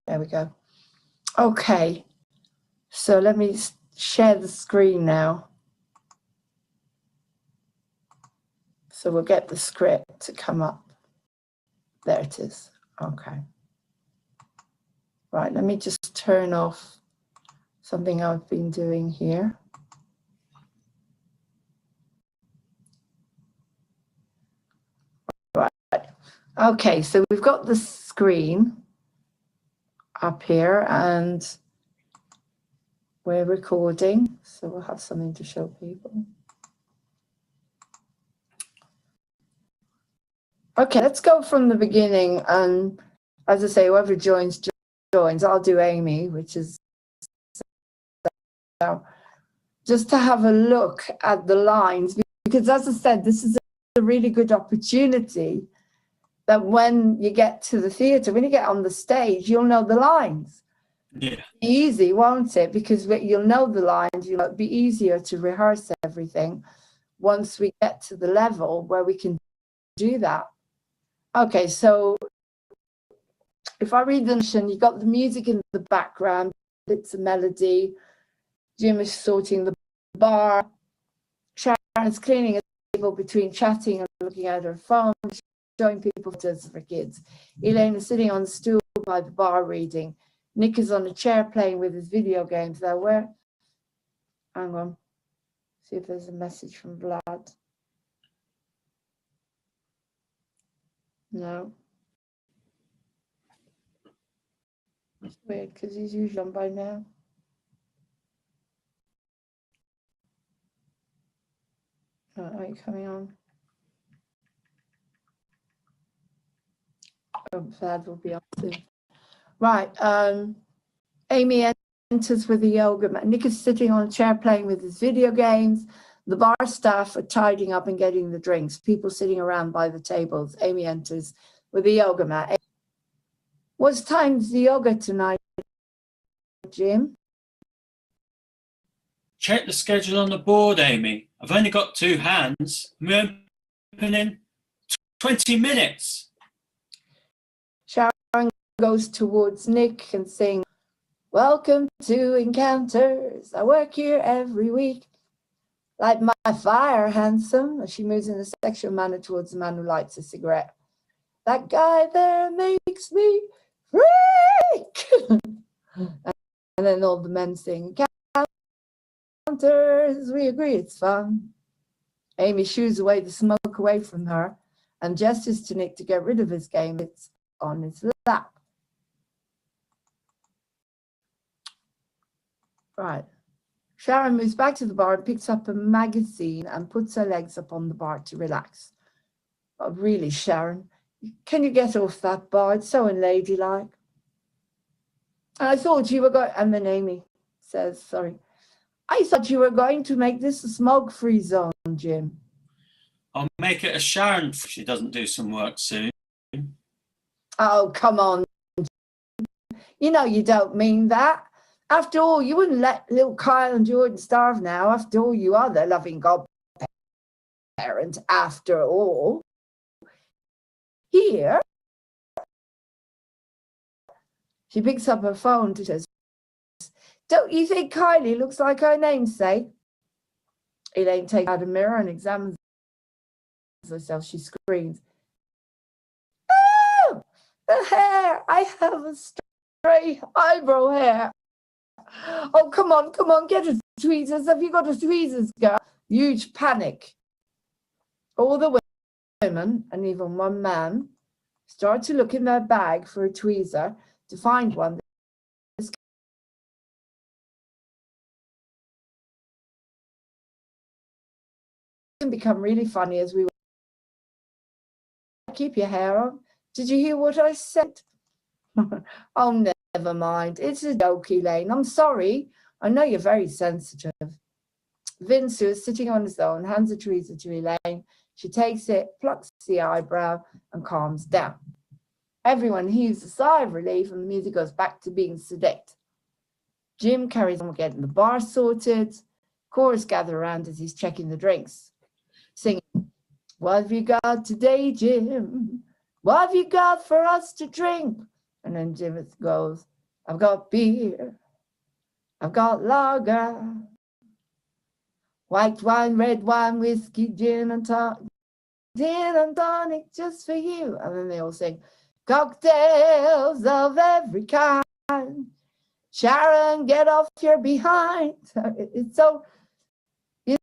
There we go. Okay, so let me share the screen now. So we'll get the script to come up. There it is. Okay. Right, let me just turn off something I've been doing here. Right. Okay, so we've got the screen up here and we're recording, so we'll have something to show people. Okay, let's go from the beginning. And as I say, whoever joins. I'll do Amy, which is just to have a look at the lines, because as I said, this is a really good opportunity that when you get to the theatre, when you get on the stage, you'll know the lines. Yeah. Easy, won't it? Because you'll know the lines, it'll be easier to rehearse everything once we get to the level where we can do that. Okay, so if I read the notion, you got the music in the background, it's a melody. Jim is sorting the bar. Sharon's cleaning a table between chatting and looking at her phone, showing people photos of her kids. Elaine is sitting on the stool by the bar reading. Nick is on a chair playing with his video games. Now where? Hang on. See if there's a message from Vlad. No. It's weird because he's usually on by now. Are you coming on? Oh, Vlad will be on soon. Right. Amy enters with a yoga mat. Nick is sitting on a chair playing with his video games. The bar staff are tidying up and getting the drinks. People sitting around by the tables. Amy enters with a yoga mat. What time's the yoga tonight, Jim? Check the schedule on the board, Amy. I've only got 2 hands. I'm opening 20 minutes. Sharon goes towards Nick and sings, "Welcome to Encounters. I work here every week. Light my fire, handsome." As she moves in a sexual manner towards the man who lights a cigarette. "That guy there makes me freak." And then all the men sing, "Encounters, we agree it's fun." Amy shoos away the smoke away from her and gestures to Nick to get rid of his game. It's on his lap. Right. Sharon moves back to the bar and picks up a magazine and puts her legs up on the bar to relax. "Oh, really, Sharon, can you get off that bar? It's so unladylike." "I thought you were going," and then Amy says, "Sorry, I thought you were going to make this a smoke-free zone, Jim." I'll make it a Sharon if she doesn't do some work soon. "Oh, come on. You know you don't mean that. After all, you wouldn't let little Kyle and Jordan starve now. After all, you are their loving godparent, after all. Here." She picks up her phone to says, "Don't you think Kylie looks like her namesake?" Elaine takes out a mirror and examines herself. She screams, "Oh, the hair! I have a stray eyebrow hair. Oh, come on, get a tweezers. Have you got a tweezers, girl?" Huge panic. All the women, and even one man, start to look in their bag for a tweezer to find one. This can become really funny as we keep your hair on. Did you hear what I said? Oh, never mind. It's a joke, Elaine. I'm sorry. I know you're very sensitive. Vince, who is sitting on his own, hands a tweezer to Elaine. She takes it, plucks the eyebrow, and calms down. Everyone heaves a sigh of relief, and the music goes back to being sedate. Jim carries on getting the bar sorted. Chorus gather around as he's checking the drinks, singing, "What have you got today, Jim? What have you got for us to drink?" And then Jim goes, I've got beer, I've got lager, white wine, red wine, whiskey, gin and tonic just for you. And then they all sing, cocktails of every kind. Sharon, get off your behind. It's so, you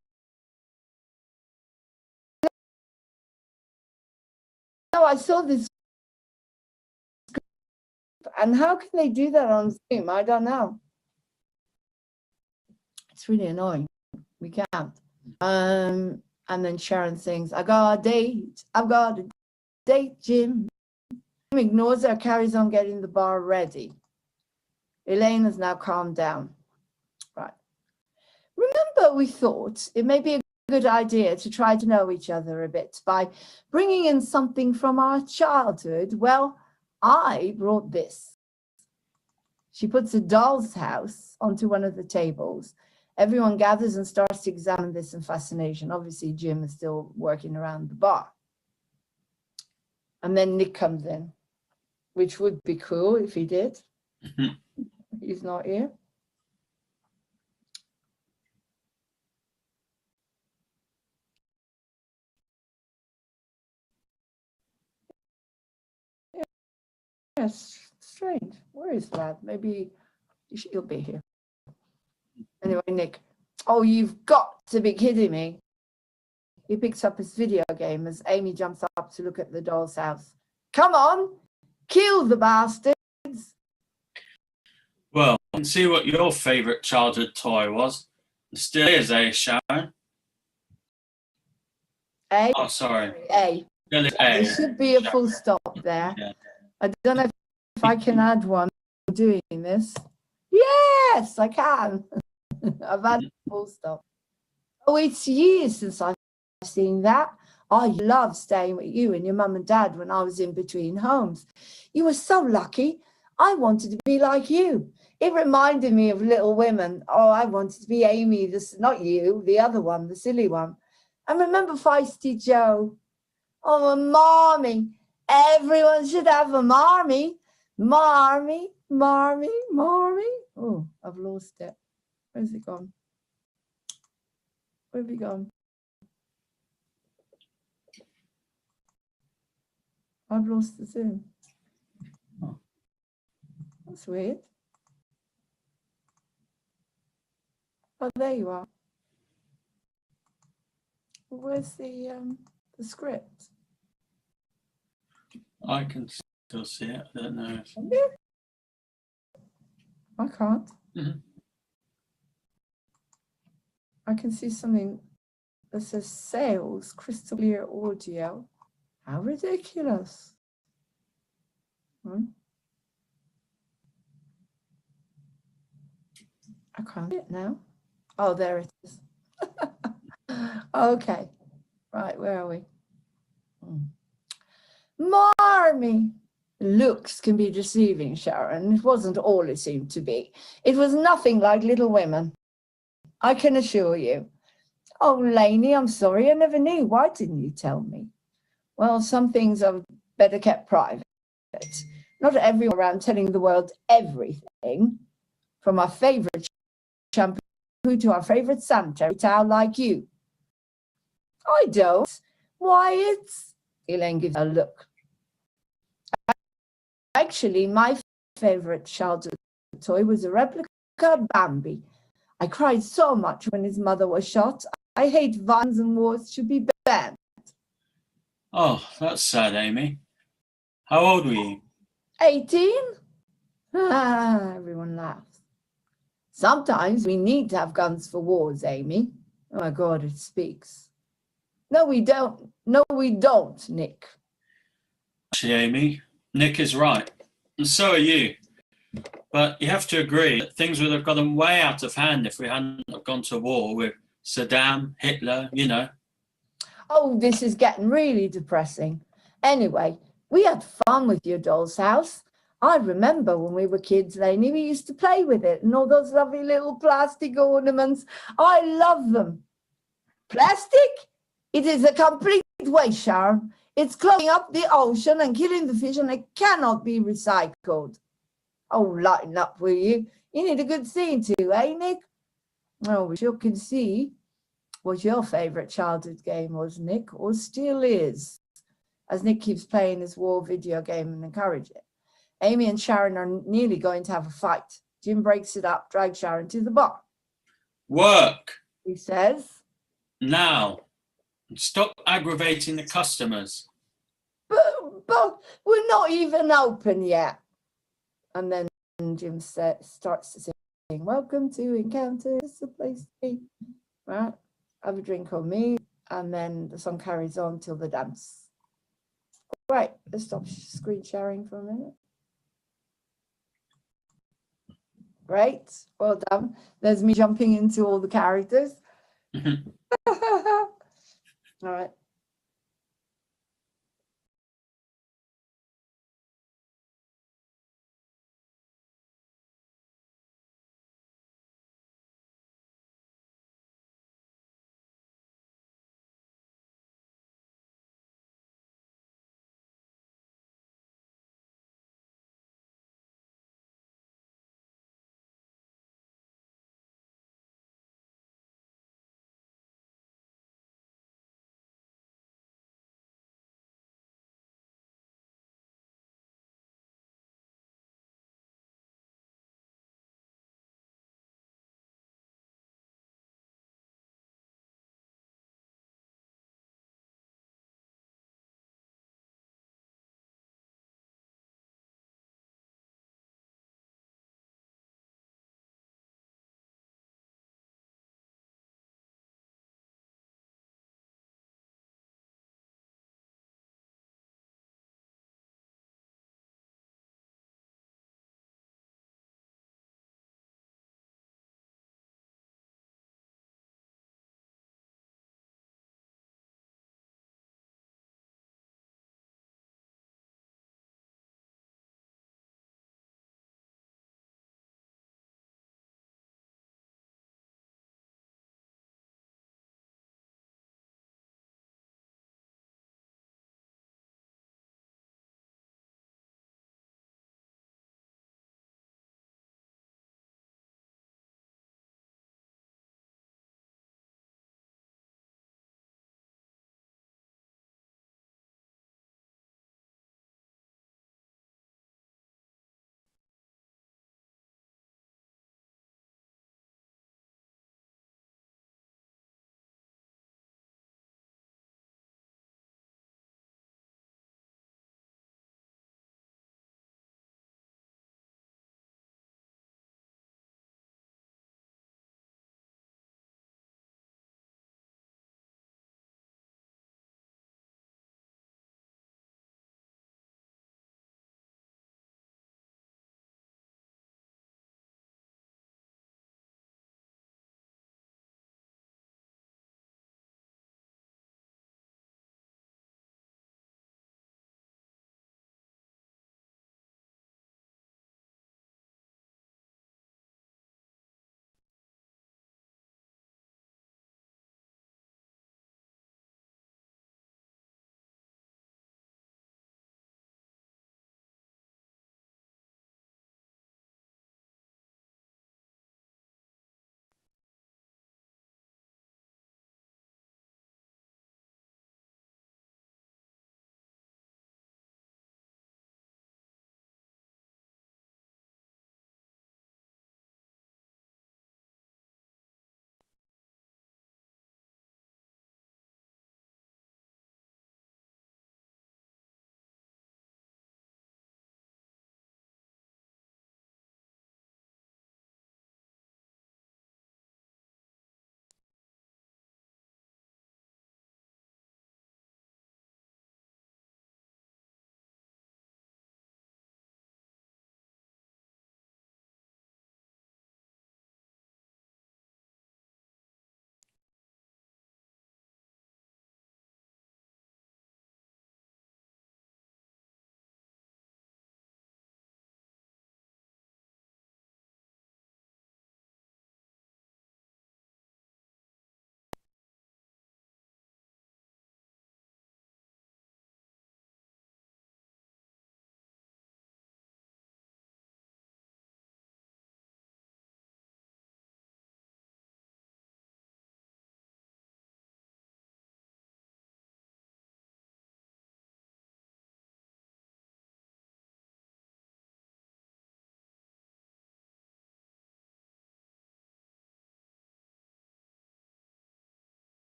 know, I saw this, and how can they do that on Zoom? I don't know. It's really annoying. We can't. And then Sharon sings, I've got a date, Jim. Jim ignores her, carries on getting the bar ready. Elaine has now calmed down. Right. Remember, we thought it may be a good idea to try to know each other a bit by bringing in something from our childhood. Well, I brought this. She puts a doll's house onto one of the tables. Everyone gathers and starts to examine this in fascination. Obviously, Jim is still working around the bar. And then Nick comes in, which would be cool if he did. He's not here. Yes, strange. Where is that? Maybe he'll be here. Anyway, Nick. Oh, you've got to be kidding me. He picks up his video game as Amy jumps up to look at the doll's house. Come on, kill the bastards. Well, I can see what your favourite childhood toy was. It still is, Sharon? A. Oh, sorry. A. Still is There should be a full stop there. Yeah. I don't know if I can add one doing this. Yes, I can. I've had a full stop. Oh, it's years since I've seen that. I loved staying with you and your mum and dad when I was in between homes. You were so lucky. I wanted to be like you. It reminded me of Little Women. Oh, I wanted to be Amy, not you, the other one, the silly one. And remember Feisty Joe? Oh, a Marmee. Everyone should have a Marmee. Marmee, Marmee, Marmee. Oh, I've lost it. Where's it gone? Where have you gone? I've lost the Zoom. That's weird. Oh, there you are. Where's the script? I can still see it. I don't know. I can't. Mm-hmm. I can see something that says sales, crystal clear audio. How ridiculous. I can't see it now. Oh, there it is. Okay. Right, where are we? Marmee. Looks can be deceiving, Sharon. It wasn't all it seemed to be. It was nothing like Little Women, I can assure you. Oh, Lainey, I'm sorry, I never knew. Why didn't you tell me? Well, some things are better kept private. Not everyone around telling the world everything, from our favourite shampoo to our favourite sanitary towel like you. I don't. Why, it's... Elaine gives a look. Actually, my favourite childhood toy was a replica of Bambi. I cried so much when his mother was shot. I hate violence and wars should be banned. Oh, that's sad, Amy. How old were you? 18? Ah, everyone laughs. Sometimes we need to have guns for wars, Amy. Oh my God, it speaks. No, we don't. No, we don't, Nick. Actually, Amy, Nick is right. And so are you. But you have to agree that things would have gotten way out of hand if we hadn't gone to war with Saddam, Hitler, you know. Oh, this is getting really depressing. Anyway, we had fun with your doll's house. I remember when we were kids, Lainey, we used to play with it and all those lovely little plastic ornaments. I love them. Plastic? It is a complete waste, Sharon. It's clogging up the ocean and killing the fish, and it cannot be recycled. Oh, lighten up, will you? You need a good scene too, eh, Nick? Oh, we sure can see what your favourite childhood game was, Nick, or still is, as Nick keeps playing his war video game and encourage it. Amy and Sharon are nearly going to have a fight. Jim breaks it up, drags Sharon to the bar. Work He says, now. Stop aggravating the customers. but we're not even open yet. And then Jim starts to sing, welcome to Encounter, it's a place to be. Right? Have a drink on me. And then the song carries on till the dance. Right, let's stop screen sharing for a minute. Great, well done. There's me jumping into all the characters. All right.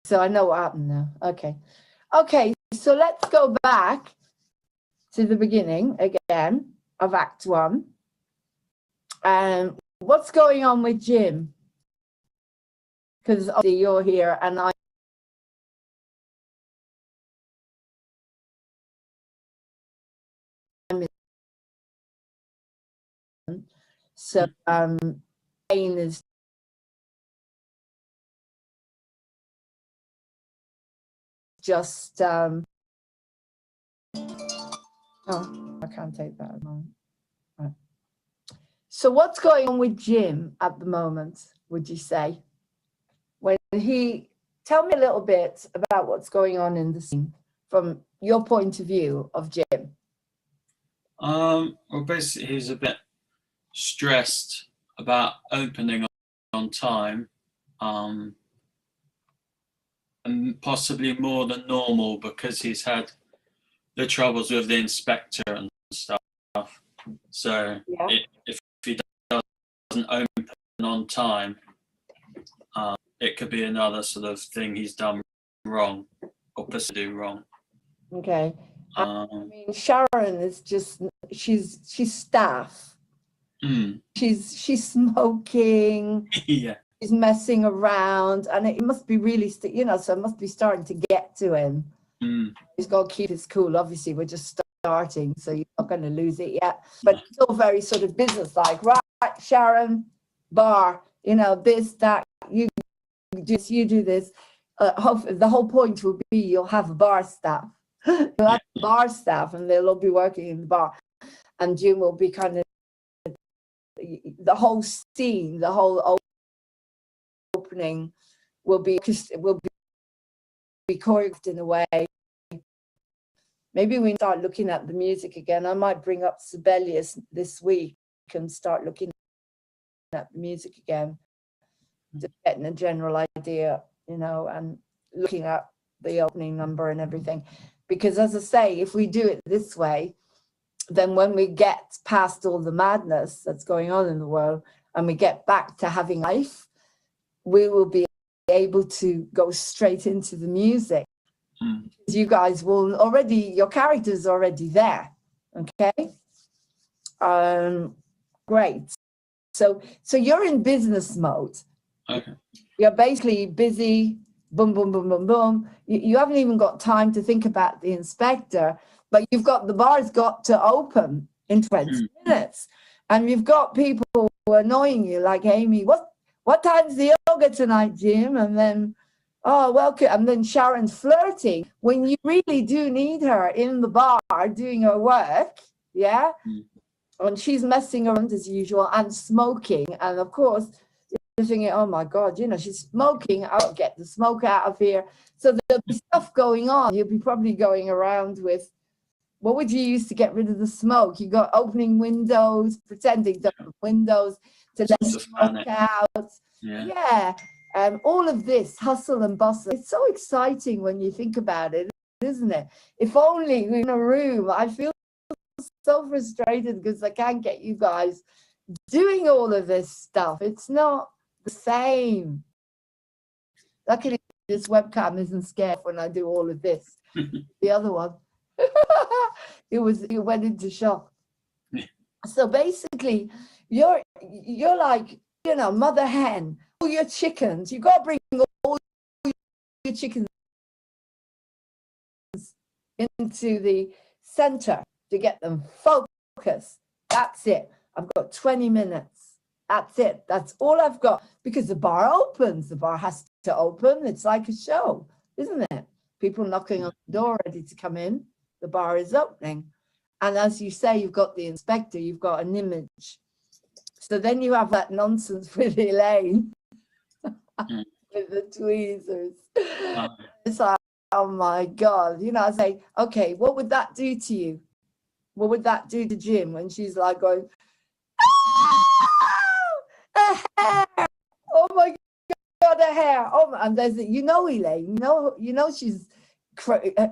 So I know what happened now. Okay. Okay, so let's go back to the beginning again of Act 1. What's going on with Jim? Because obviously you're here and I'm so Jane is just oh, I can't take that at the moment. Right. So what's going on with Jim at the moment, would you say? When tell me a little bit about what's going on in the scene from your point of view of Jim. Well, basically, he's a bit stressed about opening on time, and possibly more than normal because he's had the troubles with the inspector and stuff. So Yeah. if he doesn't open on time, it could be another sort of thing he's done wrong or possibly do wrong. Okay. I mean, Sharon is just she's staff. She's smoking. Yeah. She's messing around, and it must be really so it must be starting to get to him. He's got to keep his cool. Obviously, we're just starting, so you're not going to lose it yet. But it's all very sort of business-like, right? Sharon, bar, this, that, you do this. Hopefully, the whole point will be you'll have a bar staff. You'll have bar staff, and they'll all be working in the bar, and Jim will be kind of the whole scene, the whole opening will be choreographed in a way. Maybe we start looking at the music again. I might bring up Sibelius this week and start looking at the music again, just getting a general idea, and looking at the opening number and everything. Because as I say, if we do it this way, then when we get past all the madness that's going on in the world and we get back to having life, we will be able to go straight into the music. You guys will already, your character's already there. Okay. Great. So you're in business mode. Okay. You're basically busy, boom, boom, boom, boom, boom. You haven't even got time to think about the inspector, but you've got the bar's got to open in 20 minutes. And you've got people who are annoying you, like Amy, what time's the yoga tonight, Jim? And then, oh, welcome. And then Sharon's flirting when you really do need her in the bar doing her work. Yeah. And she's messing around as usual and smoking. And of course, you're thinking, oh my God, she's smoking. I'll get the smoke out of here. So there'll be stuff going on. You'll be probably going around with, what would you use to get rid of the smoke? You got opening windows, pretending to open windows to let the smoke out. Yeah. All of this hustle and bustle. It's so exciting when you think about it, isn't it? If only we're in a room. I feel so frustrated because I can't get you guys doing all of this stuff. It's not the same. Luckily, this webcam isn't scared when I do all of this. The other one, it went into shock. So basically, you're like, mother hen. All your chickens, you got to bring all your chickens into the center to get them focused. That's it. I've got 20 minutes. That's it. That's all I've got, because the bar opens. The bar has to open. It's like a show, isn't it? People knocking on the door ready to come in. The bar is opening. And as you say, you've got the inspector, you've got an image. So then you have that nonsense with Elaine with the tweezers. It's like, oh my God. I say, okay, what would that do to you? What would that do to Jim when she's like going, a hair! Oh my God, a hair! Oh, and there's Elaine. She's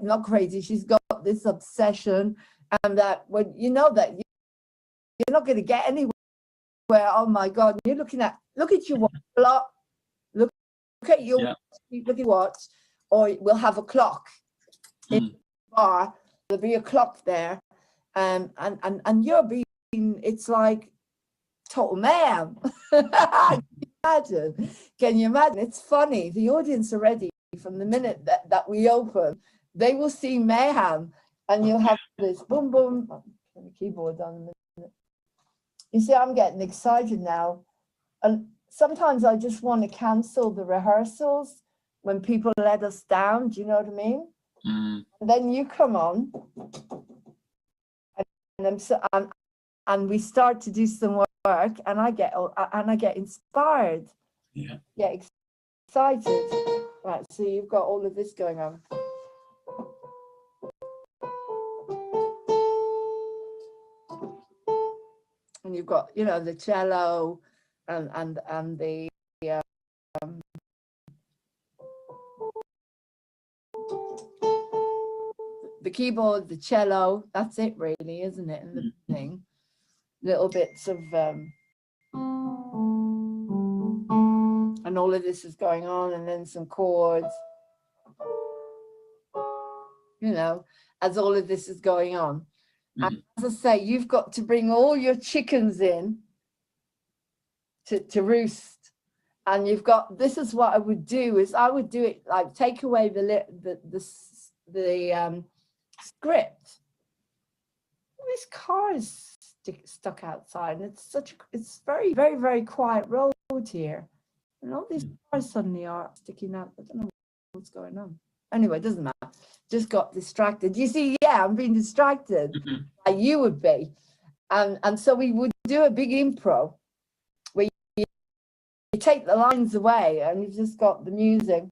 not crazy. She's got this obsession, and that when that you're not going to get anywhere. Oh my God! You're look at your watch. Look at your watch. Look at your watch. or we'll have a clock in the bar. There'll be a clock there, and you're being, it's like total mayhem. Can you imagine? It's funny. The audience are ready from the minute that we open. They will see mayhem, and you'll have this boom, boom. Oh, turn the keyboard on a minute. You see, I'm getting excited now. And sometimes I just want to cancel the rehearsals when people let us down. Do you know what I mean? And then you come on, and we start to do some work, and I get inspired. Yeah. Get excited. Right. So you've got all of this going on. And you've got, you know, the cello and the keyboard, the cello. That's it, really, isn't it? In the beginning, little bits of and all of this is going on, and then some chords. You know, as all of this is going on. And as I say, you've got to bring all your chickens in to roost. And you've got, this is what I would do, is I would do it like take away the script. This car is stuck outside, and it's very, very, very quiet road here. And all these cars suddenly are sticking out. I don't know what's going on. Anyway, it doesn't matter. Just got distracted. You see, yeah, I'm being distracted, like you would be. And so we would do a big impro where you take the lines away and you've just got the music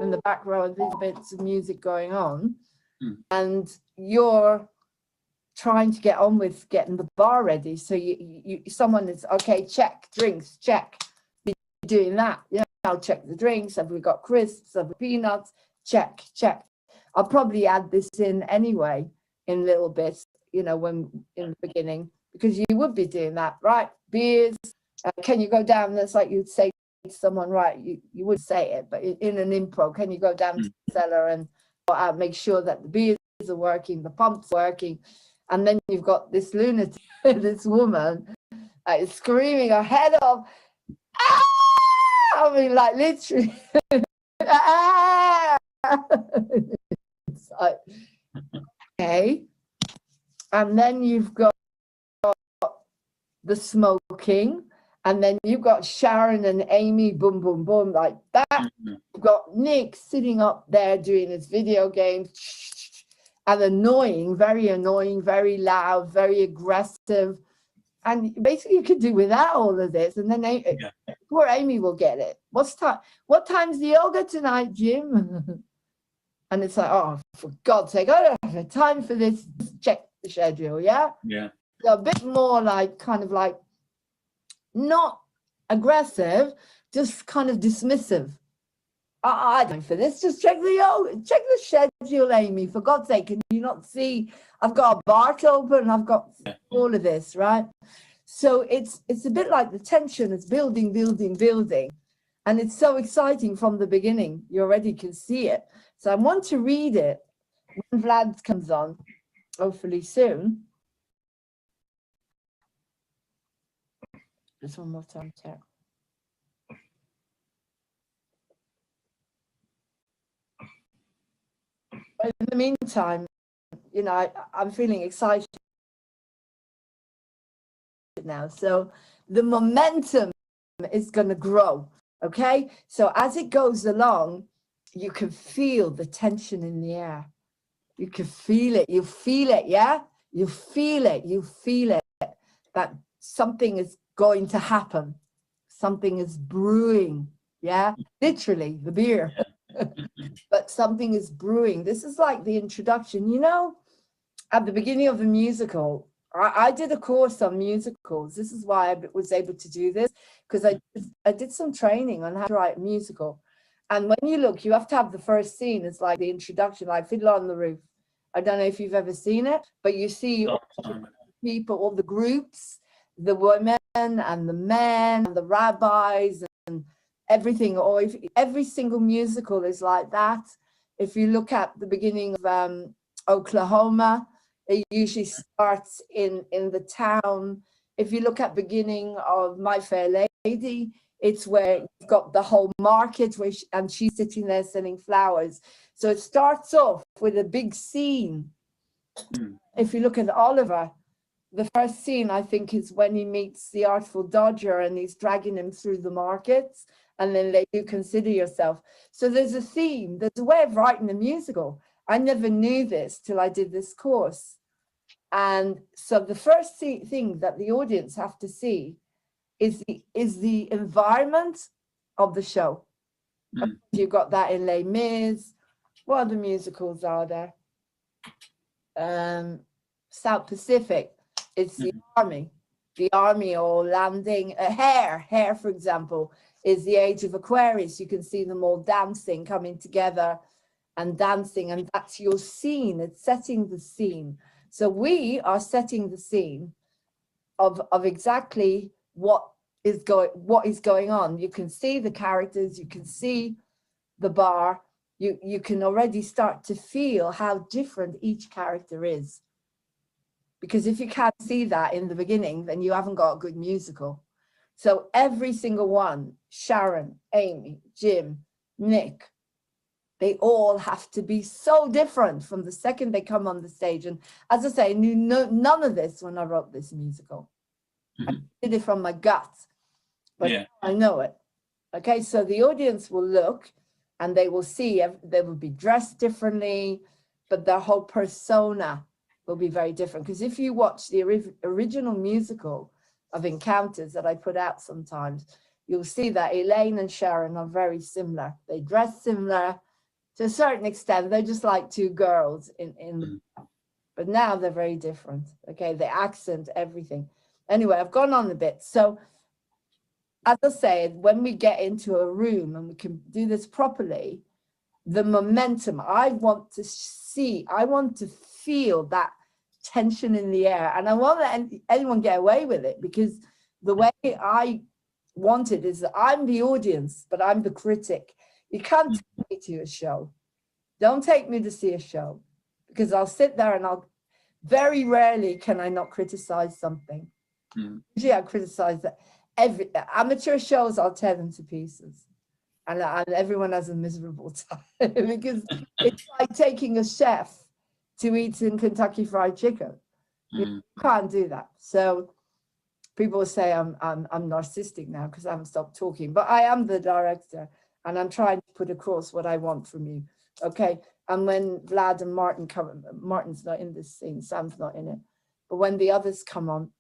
in the back row, and these bits of music going on. And you're trying to get on with getting the bar ready. So someone is, okay, check, drinks, check. You're doing that. Yeah. I'll check the drinks. Have we got crisps? Have we peanuts? Check, check. I'll probably add this in anyway in little bits, you know, when in the beginning, because you would be doing that, right? Beers. Can you go down? That's like you'd say to someone, right? You would say it, but in an improv, can you go down to the cellar and make sure that the beers are working, the pump's working, and then you've got this lunatic, this woman, screaming her head off. Ah! I mean, like literally. It's like, okay. And then you've got the smoking, and then you've got Sharon and Amy, boom, boom, boom, like that. You've got Nick sitting up there doing his video games, and annoying, very loud, very aggressive. And basically you could do without all of this. And then poor Amy will get it. What time's the yoga tonight, Jim? And it's like, oh, for God's sake, I don't have time for this. Check the schedule, yeah? Yeah. So a bit more like, kind of like, not aggressive, just kind of dismissive. I don't for this. Just check the yoga, check the schedule, Amy. For God's sake, can you not see? I've got a bar to open. I've got all of this, right? So it's a bit like the tension is building, and it's so exciting from the beginning. You already can see it. So I want to read it when Vlad comes on, hopefully soon. Just one more time, check. But in the meantime, you know, I'm feeling excited now. So the momentum is going to grow. Okay. So as it goes along, you can feel the tension in the air. You can feel it. You feel it. Yeah. You feel it. You feel it. That something is going to happen. Something is brewing. Yeah. Literally the beer. But something is brewing. This is like the introduction. You know, at the beginning of a musical, I did a course on musicals. This is why I was able to do this, because I did some training on how to write a musical. And when you look, you have to have the first scene. It's like the introduction, like Fiddler on the Roof. I don't know if you've ever seen it, but you see all the people, all the groups, the women and the men, and the rabbis, and everything, or if every single musical is like that. If you look at the beginning of Oklahoma, it usually starts in the town. If you look at beginning of My Fair Lady, it's where you've got the whole market where and she's sitting there selling flowers. So it starts off with a big scene. If you look at Oliver, the first scene, I think, is when he meets the Artful Dodger and he's dragging him through the markets, and then they do Consider Yourself. So there's a theme, there's a way of writing a musical. I never knew this till I did this course. And so the first thing that the audience have to see is the environment of the show. You've got that in Les Mis. What other musicals are there? South Pacific. It's the army all landing. Hair, for example, is the age of Aquarius. You can see them all dancing, coming together and dancing, and that's your scene. It's setting the scene. So we are setting the scene of exactly what is going on. You can see the characters, you can see the bar, you can already start to feel how different each character is. Because if you can't see that in the beginning, then you haven't got a good musical. So every single one, Sharon, Amy, Jim, Nick, they all have to be so different from the second they come on the stage. And as I say, I knew none of this when I wrote this musical. I did it from my gut, but I know it. Okay, so the audience will look and they will see, they will be dressed differently, but their whole persona will be very different. Because if you watch the original musical of Encounters that I put out sometimes, you'll see that Elaine and Sharon are very similar. They dress similar to a certain extent. They're just like two girls but now they're very different. Okay, the accent, everything. Anyway, I've gone on a bit. So as I said, when we get into a room and we can do this properly, the momentum, I want to feel that tension in the air, and I won't let anyone get away with it, because the way I want it is that I'm the audience, but I'm the critic. You can't take me to a show. Don't take me to see a show, because I'll sit there and very rarely can I not criticize something. Usually I criticize that. Every amateur shows, I'll tear them to pieces. And everyone has a miserable time because it's like taking a chef to eat some Kentucky Fried Chicken. You can't do that. So people say I'm narcissistic now because I haven't stopped talking, but I am the director and I'm trying to put across what I want from you. Okay. And when Vlad and Martin come, Martin's not in this scene, Sam's not in it, but when the others come on,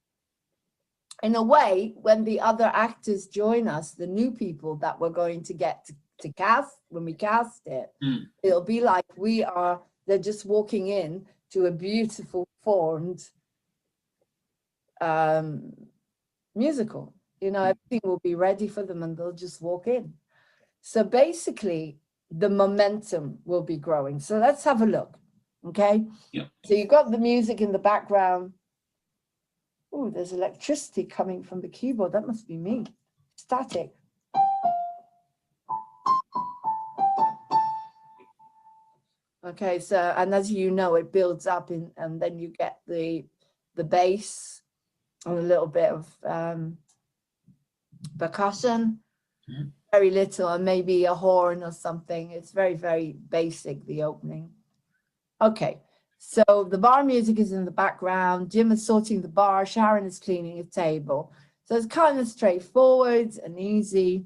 in a way, when the other actors join us, the new people that we're going to get to cast, when we cast it, it'll be like they're just walking in to a beautiful formed musical. You know, everything will be ready for them and they'll just walk in. So basically, the momentum will be growing. So let's have a look, okay? Yeah. So you've got the music in the background. Oh, there's electricity coming from the keyboard. That must be me. Static. Okay, so, and as you know, it builds up and then you get the bass and a little bit of percussion, very little, and maybe a horn or something. It's very, very basic, the opening. Okay. So the bar music is in the background. Jim is sorting the bar. Sharon is cleaning a table. So it's kind of straightforward and easy.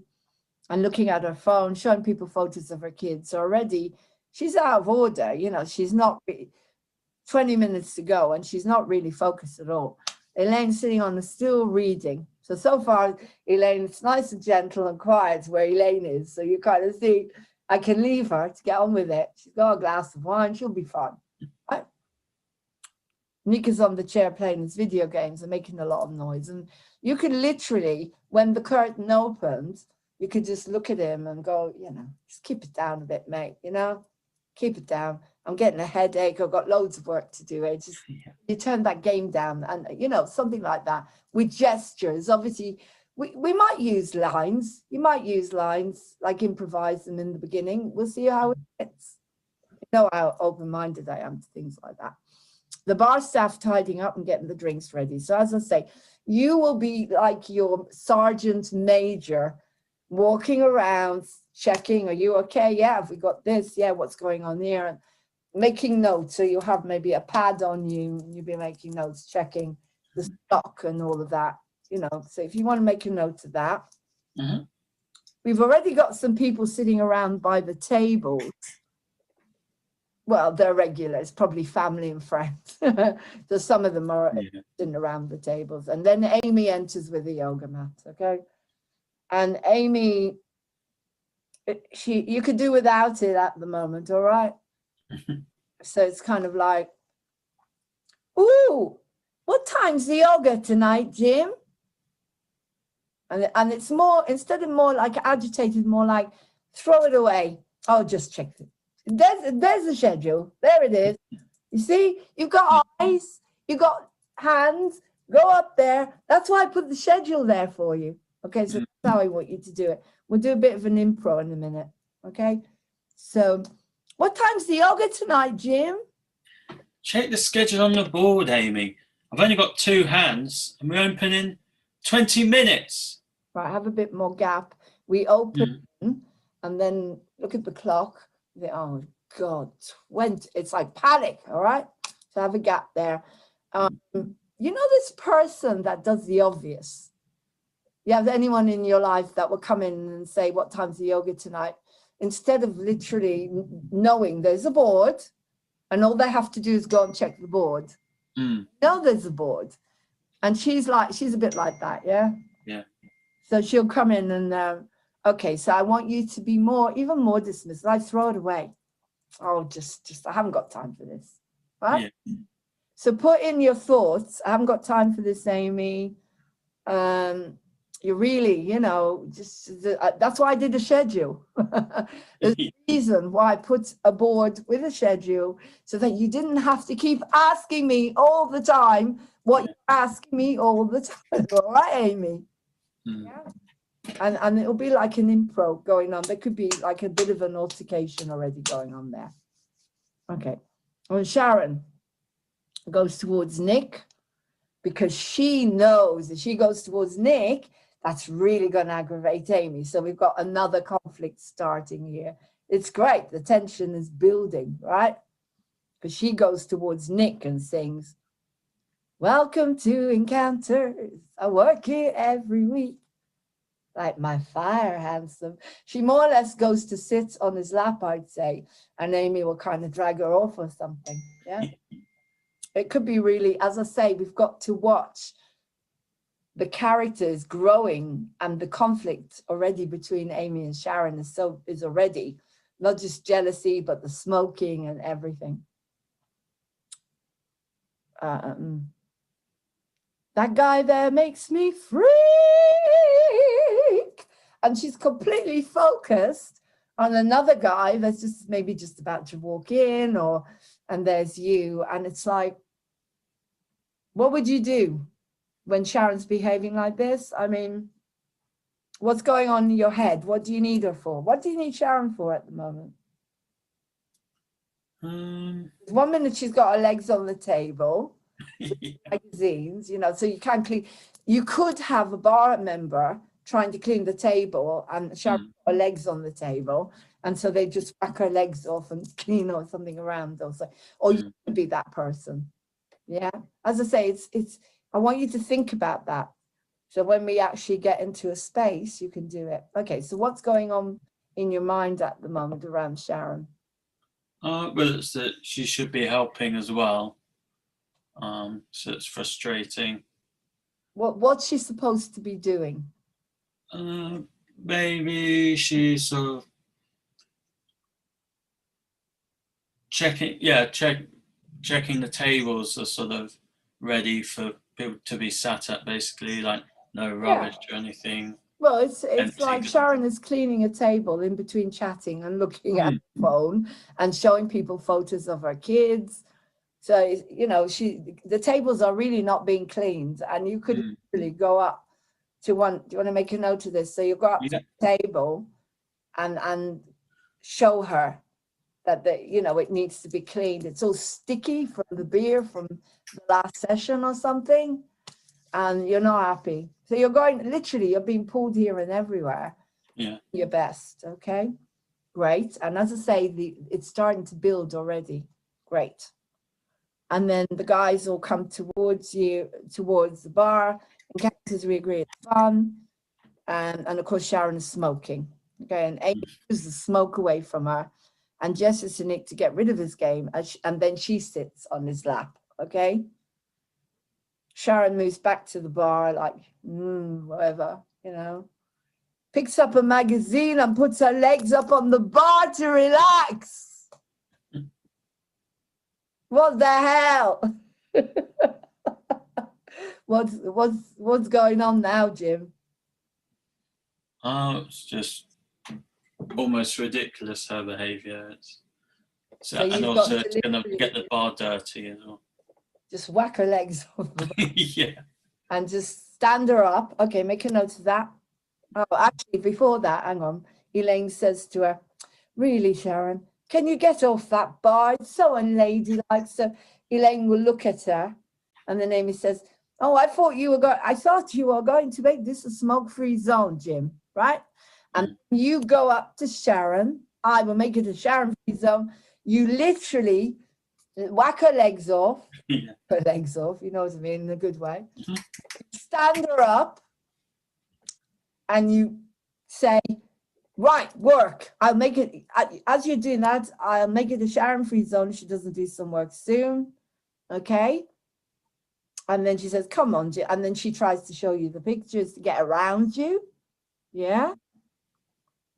And looking at her phone, showing people photos of her kids. So already she's out of order. You know, she's not 20 minutes to go and she's not really focused at all. Elaine's sitting on the stool reading. So far, Elaine, it's nice and gentle and quiet where Elaine is. So you kind of see, I can leave her to get on with it. She's got a glass of wine. She'll be fine. Nick is on the chair playing his video games and making a lot of noise. And you can literally, when the curtain opens, you could just look at him and go, you know, just keep it down a bit, mate, you know, keep it down. I'm getting a headache. I've got loads of work to do. You turn that game down and, you know, something like that with gestures. Obviously, we might use lines. You might use lines, like improvise them in the beginning. We'll see how it fits. You know how open-minded I am to things like that. The bar staff tidying up and getting the drinks ready. So as I say, you will be like your sergeant major, walking around, checking, are you okay? Yeah, have we got this? Yeah, what's going on here? And making notes. So you'll have maybe a pad on you. You'll be making notes, checking the stock and all of that. You know, so if you want to make a note of that. Mhm. We've already got some people sitting around by the tables. Well, they're regulars, probably family and friends. So some of them are Yeah. sitting around the tables. And then Amy enters with a yoga mat, okay? And Amy, you could do without it at the moment, all right? So it's kind of like, ooh, what time's the yoga tonight, Jim? And it's more, instead of more like agitated, more like, throw it away. I'll just check it. There's the schedule. There it is. You see, you've got eyes, you've got hands, go up there. That's why I put the schedule there for you. Okay, so that's how I want you to do it. We'll do a bit of an impro in a minute. Okay, so what time's the yoga tonight, Jim? Check the schedule on the board, Amy. I've only got 2 hands and we open in 20 minutes. Right, have a bit more gap. We open and then look at the clock. Oh God, 20. It's like panic, all right? So have a gap there. You know this person that does the obvious? You have anyone in your life that will come in and say, what time's the yoga tonight? Instead of literally knowing there's a board and all they have to do is go and check the board. No, there's a board. And she's a bit like that, yeah? Yeah. So she'll come in and, okay, so I want you to be even more dismissive. I throw it away. Oh, just, I haven't got time for this, right? Yeah. So put in your thoughts. I haven't got time for this, Amy. You really, that's why I did a schedule. There's a reason why I put a board with a schedule so that you didn't have to keep asking me all the time what you're asking me all the time. All right, Amy? Yeah. And it'll be like an impro going on. There could be like a bit of an altercation already going on there. Okay. Well, Sharon goes towards Nick because she knows if she goes towards Nick, that's really going to aggravate Amy. So we've got another conflict starting here. It's great. The tension is building, right? Because she goes towards Nick and sings, "Welcome to Encounters. I work here every week. Like my fire, handsome." She more or less goes to sit on his lap, I'd say, and Amy will kind of drag her off or something. Yeah. It could be really, as I say, we've got to watch the characters growing and the conflict already between Amy and Sharon is already not just jealousy, but the smoking and everything. That guy there makes me freak. And she's completely focused on another guy that's just about to walk in, and there's you. And it's like, what would you do when Sharon's behaving like this? I mean, what's going on in your head? What do you need her for? What do you need Sharon for at the moment? 1 minute she's got her legs on the table, magazines, so you can't clean. You could have a bar member trying to clean the table and Sharon put her legs on the table, and so they just whack her legs off and clean or something around. Or you could be that person. Yeah, as I say, it's. I want you to think about that. So when we actually get into a space, you can do it. Okay, so what's going on in your mind at the moment around Sharon? Well, it's that she should be helping as well. So it's frustrating. What's she supposed to be doing? Maybe she's sort of checking the tables are sort of ready for people to be sat at, basically, like no rubbish or anything. Well, it's like Sharon is cleaning a table in between chatting and looking at the phone and showing people photos of her kids. So, the tables are really not being cleaned, and you could really go up do you want to make a note of this? So you go up to the table and show her that it needs to be cleaned. It's all sticky from the beer from the last session or something, and you're not happy. So you're being pulled here and everywhere. Yeah. Your best, okay? Great. And as I say, it's starting to build already. Great. And then the guys will come towards you, towards the bar, and as we agree it's fun. And of course Sharon's smoking. Okay, and Amy moves the smoke away from her and gestures to Nick to get rid of his game, and then she sits on his lap. Okay. Sharon moves back to the bar, like, whatever, picks up a magazine and puts her legs up on the bar to relax. What the hell? What's going on now, Jim? Oh, it's just almost ridiculous, her behaviour. So and also it's going to get the bar dirty as well. Just whack her legs off the bar. Yeah. And just stand her up. Okay, make a note of that. Oh, actually, before that, hang on. Elaine says to her, really, Sharon, can you get off that bar? It's so unladylike. So Elaine will look at her, and then Amy says, oh, I thought you were going to make this a smoke-free zone, Jim, right? And you go up to Sharon. I will make it a Sharon-free zone. You literally whack her legs off. Yeah. Her legs off, you know what I mean, in a good way. Stand her up, and you say, right, work. I'll make it, as you're doing that, I'll make it a Sharon-free zone if she doesn't do some work soon. Okay? And then she says, come on, Jim. And then she tries to show you the pictures to get around you. Yeah?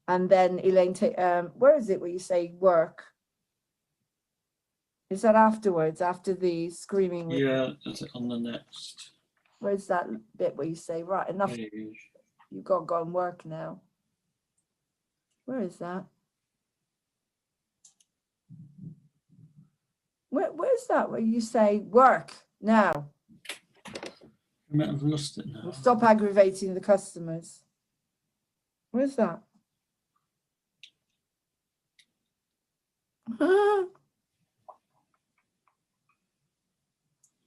And then Elaine, where is it where you say work? Is that afterwards, after the screaming? Yeah, is it on the next? Where's that bit where you say, right, enough, Page. you've got to go and work now? Where is that? Where's that where you say work now? I might have lost it now. Stop aggravating the customers. Where's that?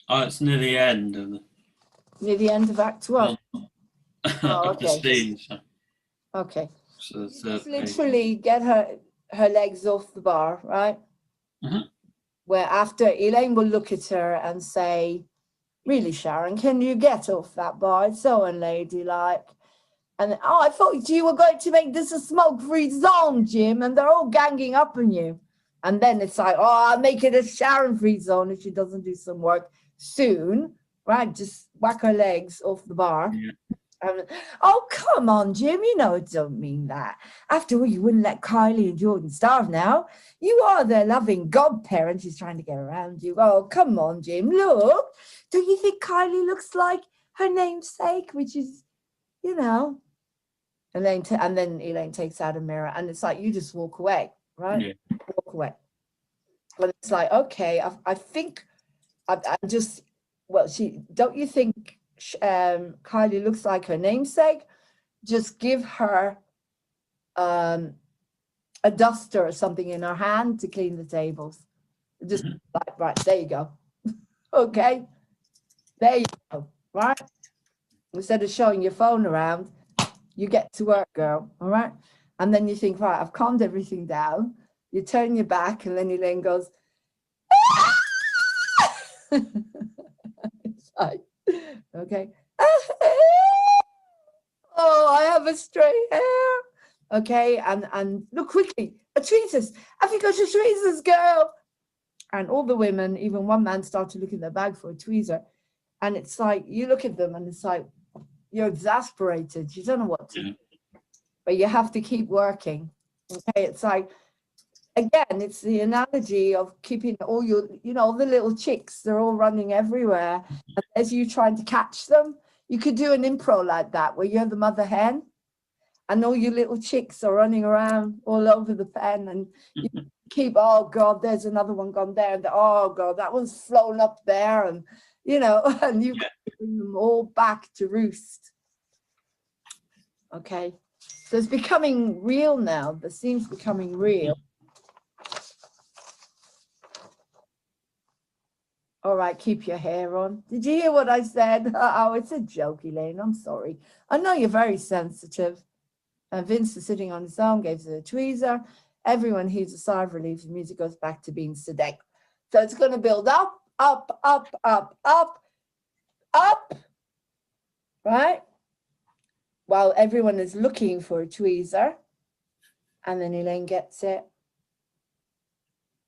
Oh, it's near the end of the, Near the end of Act 1. Oh, of the okay. scene. So, Okay. so the Just third page. literally get her legs off the bar, right? Mhm. Where after Elaine will look at her and say, really, Sharon, can you get off that bar? It's so unladylike. And oh, I thought you were going to make this a smoke-free zone, Jim, and they're all ganging up on you. And then it's like, oh, I'll make it a Sharon-free zone if she doesn't do some work soon, right? Just whack her legs off the bar. Yeah. Oh, come on, Jim, you know it don't mean that. After all, you wouldn't let Kylie and Jordan starve now. You are their loving godparent. She's trying to get around you. Oh, come on, Jim, look. Don't you think Kylie looks like her namesake, which is, you know. And then Elaine takes out a mirror, and it's like, you just walk away, right? Yeah. Walk away. But it's like, okay, I think I'm just, well, don't you think Kylie looks like her namesake? Just give her a duster or something in her hand to clean the tables. Just like, right, there you go. Okay, there you go, right? Instead of showing your phone around, you get to work, girl, all right? And then you think, right, I've calmed everything down. You turn your back, and then Elaine goes, it's like, okay. Oh, I have a straight hair. Okay, and look quickly, a tweezers. Have you got your tweezers, girl? And all the women, even one man, start to look in their bag for a tweezer. And it's like, you look at them and it's like, you're exasperated. You don't know what to do. But you have to keep working. Okay, it's like, again, it's the analogy of keeping all your, the little chicks, they're all running everywhere. And as you trying to catch them, you could do an improv like that, where you're the mother hen and all your little chicks are running around all over the pen, and you keep, oh God, there's another one gone there, and oh God, that one's flown up there, and and you bring them all back to roost. Okay, so it's becoming real now. The scene's becoming real. All right, keep your hair on. Did you hear what I said? Oh, it's a joke, Elaine. I'm sorry. I know you're very sensitive. And Vince is sitting on his arm, gives it a tweezer. Everyone heaves a sigh of relief. The music goes back to being sedate. So it's going to build up, up, up, up, up, up, right? While everyone is looking for a tweezer. And then Elaine gets it,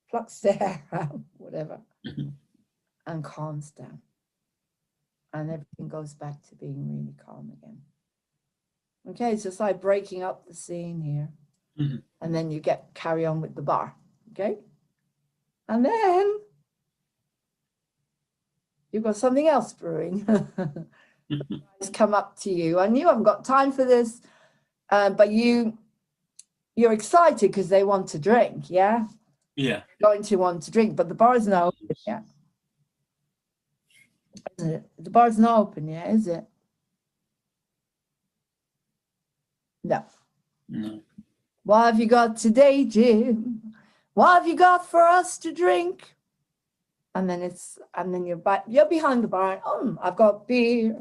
plucks the hair out, whatever, and calms down. And everything goes back to being really calm again. Okay, so it's like breaking up the scene here. And then you carry on with the bar. Okay? And then you've got something else brewing. Guys come up to you. I knew I haven't got time for this, but you're excited because they want to drink, yeah? Yeah. Going to want to drink, but the bar's not open yet. Isn't it? The bar's not open yet, is it? No. No. What have you got today, Jim? What have you got for us to drink? And then you're behind the bar. I've got beer.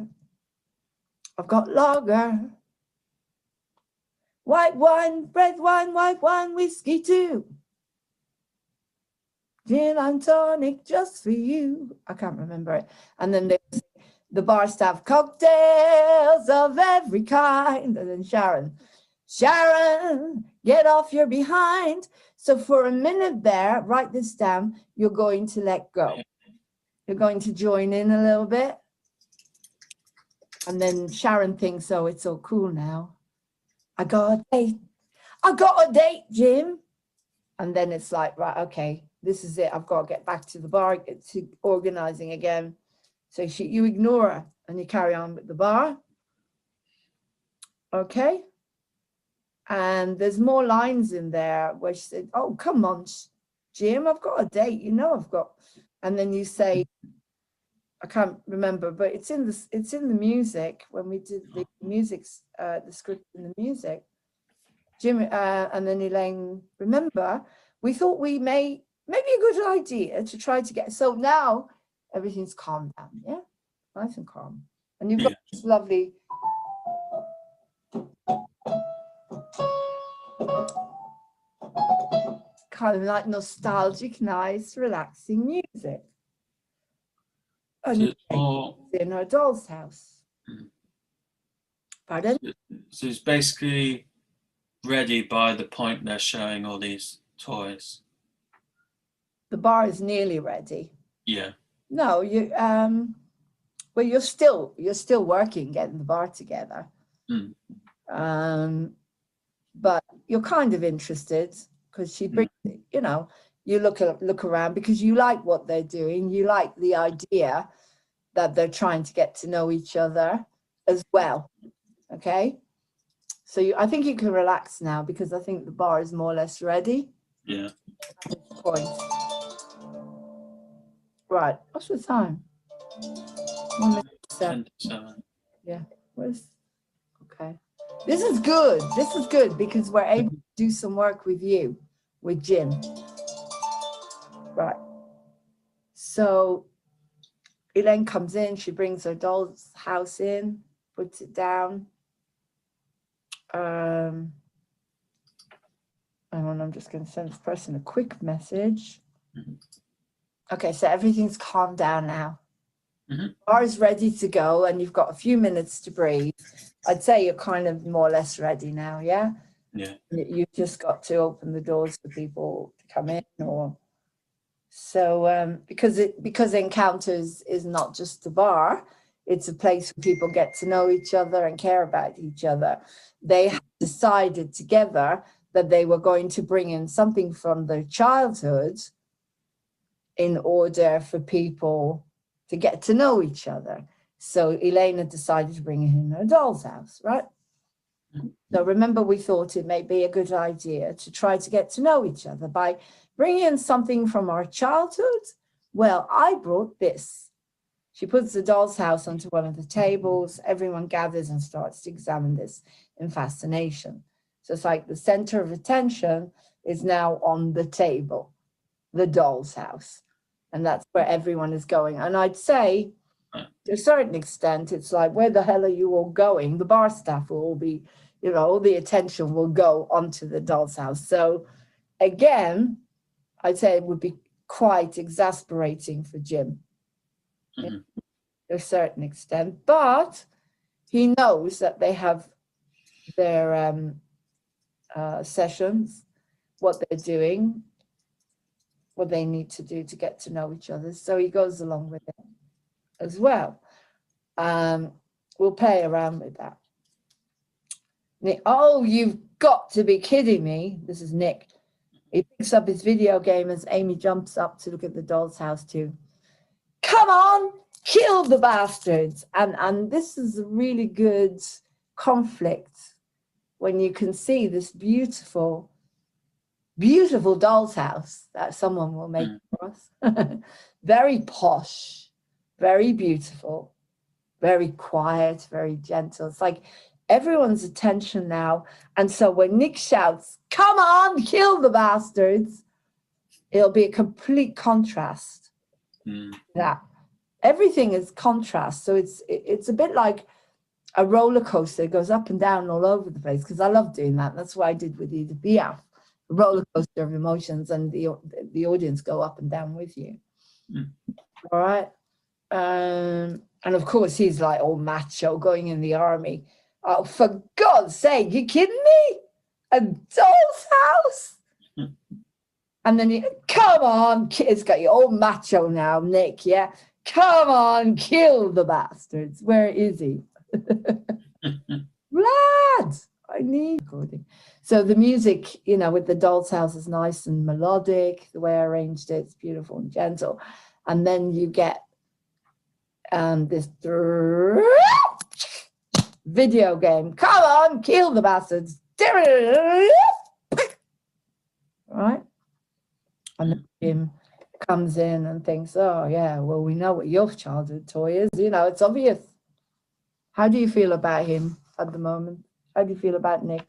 I've got lager. White wine, red wine, white wine, whiskey too. Gin and tonic just for you. I can't remember it. And then the bar staff, cocktails of every kind. And then Sharon, get off your behind. So for a minute there, write this down, you're going to let go. You're going to join in a little bit. And then Sharon thinks, oh, it's all cool now. I got a date, Jim. And then it's like, right, okay, this is it. I've got to get back to the bar, get to organizing again. So you ignore her and you carry on with the bar. Okay. And there's more lines in there where she said, oh, come on, Jim, I've got a date. You know, I've got, and then you say, I can't remember, but it's in the music when we did the music, the script and the music. Jim, and then Elaine, remember, we thought maybe a good idea to try to get, so now everything's calmed down, yeah? Nice and calm. And you've got this lovely, kind of like nostalgic, nice, relaxing music. And in her doll's house. Pardon? So it's basically ready by the point they're showing all these toys. The bar is nearly ready. Yeah. No, well, you're still working, getting the bar together. But you're kind of interested because she brings, you know, you look around because you like what they're doing. You like the idea that they're trying to get to know each other as well. Okay. So I think you can relax now because I think the bar is more or less ready. Yeah. Point. Right. What's the time? 1:07. Yeah. Okay. This is good. This is good because we're able to do some work with you, with Jim. Right. So Elaine comes in, she brings her doll's house in, puts it down. Hang on, I'm just going to send this person a quick message. Okay, so everything's calmed down now. Bar is ready to go and you've got a few minutes to breathe. I'd say you're kind of more or less ready now, yeah? Yeah. You've just got to open the doors for people to come in or so because Encounters is not just a bar, it's a place where people get to know each other and care about each other. They have decided together that they were going to bring in something from their childhood in order for people to get to know each other. So Elena decided to bring in her doll's house, right? So remember, we thought it may be a good idea to try to get to know each other by bringing in something from our childhood. Well, I brought this. She puts the doll's house onto one of the tables. Everyone gathers and starts to examine this in fascination. So it's like the center of attention is now on the table, the doll's house. And that's where everyone is going. And I'd say, to a certain extent, it's like, where the hell are you all going? The bar staff will all be, you know, all the attention will go onto the doll's house. So again, I'd say it would be quite exasperating for Jim to a certain extent. But he knows that they have their sessions, what they're doing, what they need to do to get to know each other. So he goes along with it as well. We'll play around with that. Nick, oh, you've got to be kidding me. This is Nick. He picks up his video game as Amy jumps up to look at the doll's house too. Come on, kill the bastards. And this is a really good conflict when you can see this beautiful, beautiful doll's house that someone will make for us. Very posh, very beautiful, very quiet, very gentle. It's like everyone's attention now. And so when Nick shouts, come on, kill the bastards, it'll be a complete contrast. That everything is contrast. So it's a bit like a roller coaster. It goes up and down all over the place, because I love doing that. That's what I did with Edith Piaf, a roller coaster of emotions, and the audience go up and down with you. All right. And of course, he's like all macho, going in the army. Oh, for God's sake, you kidding me? A doll's house? And then come on, it's got you all macho now, Nick, yeah? Come on, kill the bastards. Where is he? Lads, I need recording. So the music, you know, with the doll's house is nice and melodic. The way I arranged it, it's beautiful and gentle. And then you get this video game. Come on, kill the bastards. Right? And then Jim comes in and thinks, oh, yeah, well, we know what your childhood toy is. You know, it's obvious. How do you feel about him at the moment? How do you feel about Nick?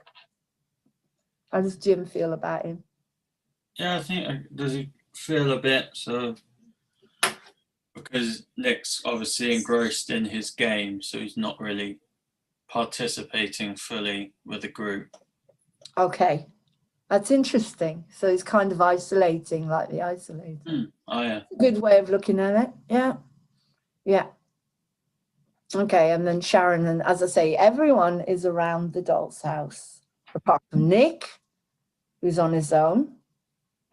How does Jim feel about him? Yeah, I think, does he feel a bit so, because Nick's obviously engrossed in his game, so he's not really participating fully with the group. Okay, that's interesting. So he's kind of isolating, like the isolator. Oh, yeah. Good way of looking at it. Yeah. Yeah. Okay, and then Sharon, and as I say, everyone is around the doll's house, apart from Nick, who's on his own.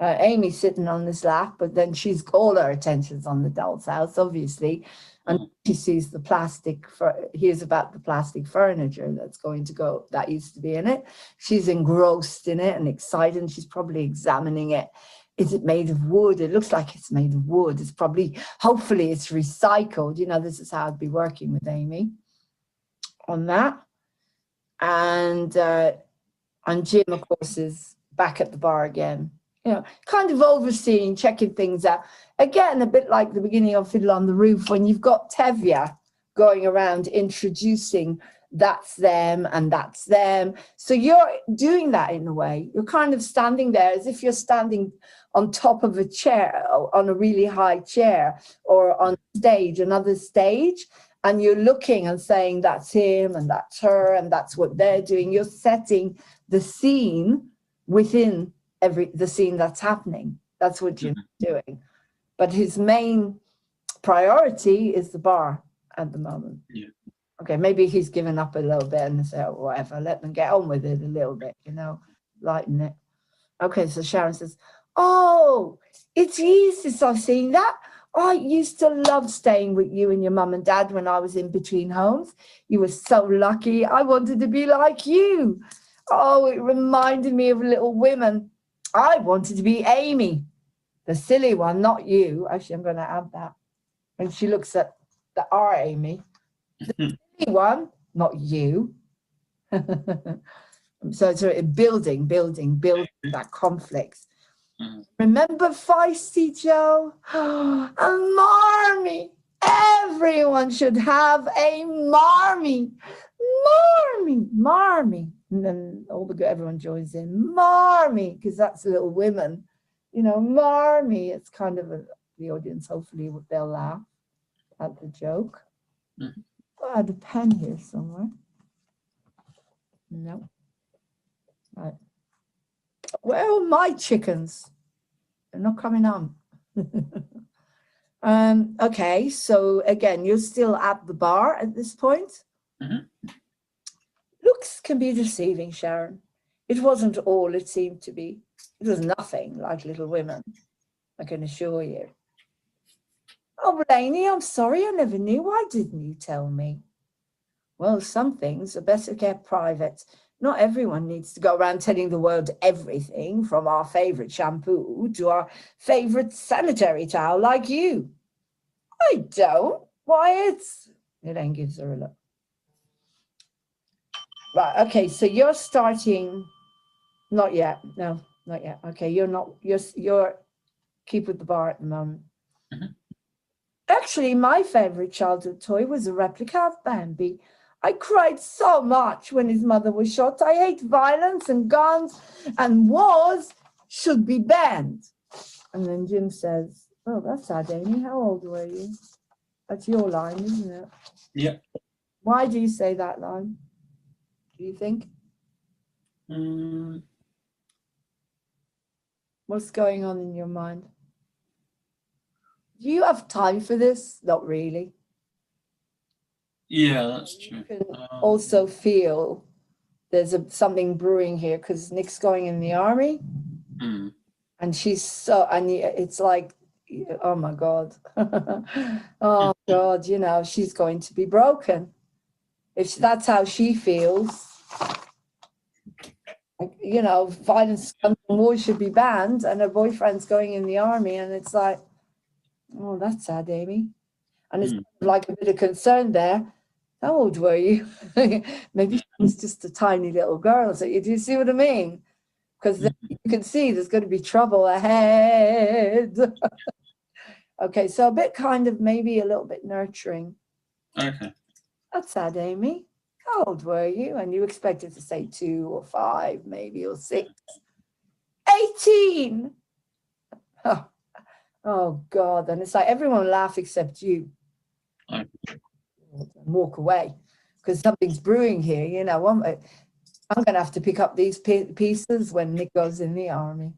Amy's sitting on his lap, but then she's all her attention's on the doll's house, obviously. And she sees the plastic, hears about the plastic furniture that's going to go, that used to be in it. She's engrossed in it and excited, and she's probably examining it. Is it made of wood? It looks like it's made of wood. It's probably, hopefully it's recycled. You know, this is how I'd be working with Amy on that. And Jim, of course, is back at the bar again. You know, kind of overseeing, checking things out. Again, a bit like the beginning of Fiddle on the Roof, when you've got Tevye going around introducing that's them and that's them. So you're doing that in a way. You're kind of standing there as if you're standing on top of a chair, on a really high chair, or on stage, another stage, and you're looking and saying that's him and that's her and that's what they're doing. You're setting the scene within the scene that's happening. That's what Jim's doing. But his main priority is the bar at the moment. Yeah. Okay, maybe he's given up a little bit and say, oh, whatever, let them get on with it a little bit, you know, lighten it. Okay, so Sharon says, oh, it's easy. So I've seen that. Oh, I used to love staying with you and your mum and dad when I was in between homes. You were so lucky. I wanted to be like you. Oh, it reminded me of Little Women. I wanted to be Amy, the silly one, not you. Actually, I'm going to add that. And she looks at the R Amy. The silly one, not you. So it's building that conflict. Remember Feisty Joe? And Marmee, everyone should have a Marmee. Marmee, Marmee. And then everyone joins in, Marmee, because that's Little Women. You know, Marmee. It's kind of the audience, hopefully, they'll laugh at the joke. Mhm. Oh, I had a pen here somewhere. No. Right. Where are my chickens? They're not coming on. Okay, so again, you're still at the bar at this point. Mhm. Looks can be deceiving, Sharon. It wasn't all it seemed to be. It was nothing like Little Women, I can assure you. Oh, Blaney, I'm sorry, I never knew. Why didn't you tell me? Well, some things are better kept private. Not everyone needs to go around telling the world everything, from our favorite shampoo to our favorite sanitary towel, like you. I don't. Why, Elaine gives her a look. Right, okay, so you're starting, not yet, no, not yet. Okay, you're keep with the bar at the moment. Mhm. Actually, my favorite childhood toy was a replica of Bambi. I cried so much when his mother was shot. I hate violence and guns, and wars should be banned. And then Jim says, oh, that's sad, Amy. How old were you? That's your line, isn't it? Yeah. Why do you say that line? Do you think? What's going on in your mind? Do you have time for this? Not really. Yeah, that's true. You can also feel there's something brewing here because Nick's going in the army, and it's like, oh my God, oh God, you know, she's going to be broken. If that's how she feels, you know, violence and war should be banned, and her boyfriend's going in the army, and it's like, oh, that's sad, Amy. And it's like a bit of concern there. How old were you? Maybe she was just a tiny little girl. So do you see what I mean? Because you can see there's going to be trouble ahead. Okay, so a bit kind of maybe a little bit nurturing. Okay. That's sad, Amy. How old were you? And you expected to say 2 or 5, maybe, or 6. 18! Oh God. And it's like everyone laugh except you. Okay. Walk away because something's brewing here. You know, I'm going to have to pick up these pieces when Nick goes in the army.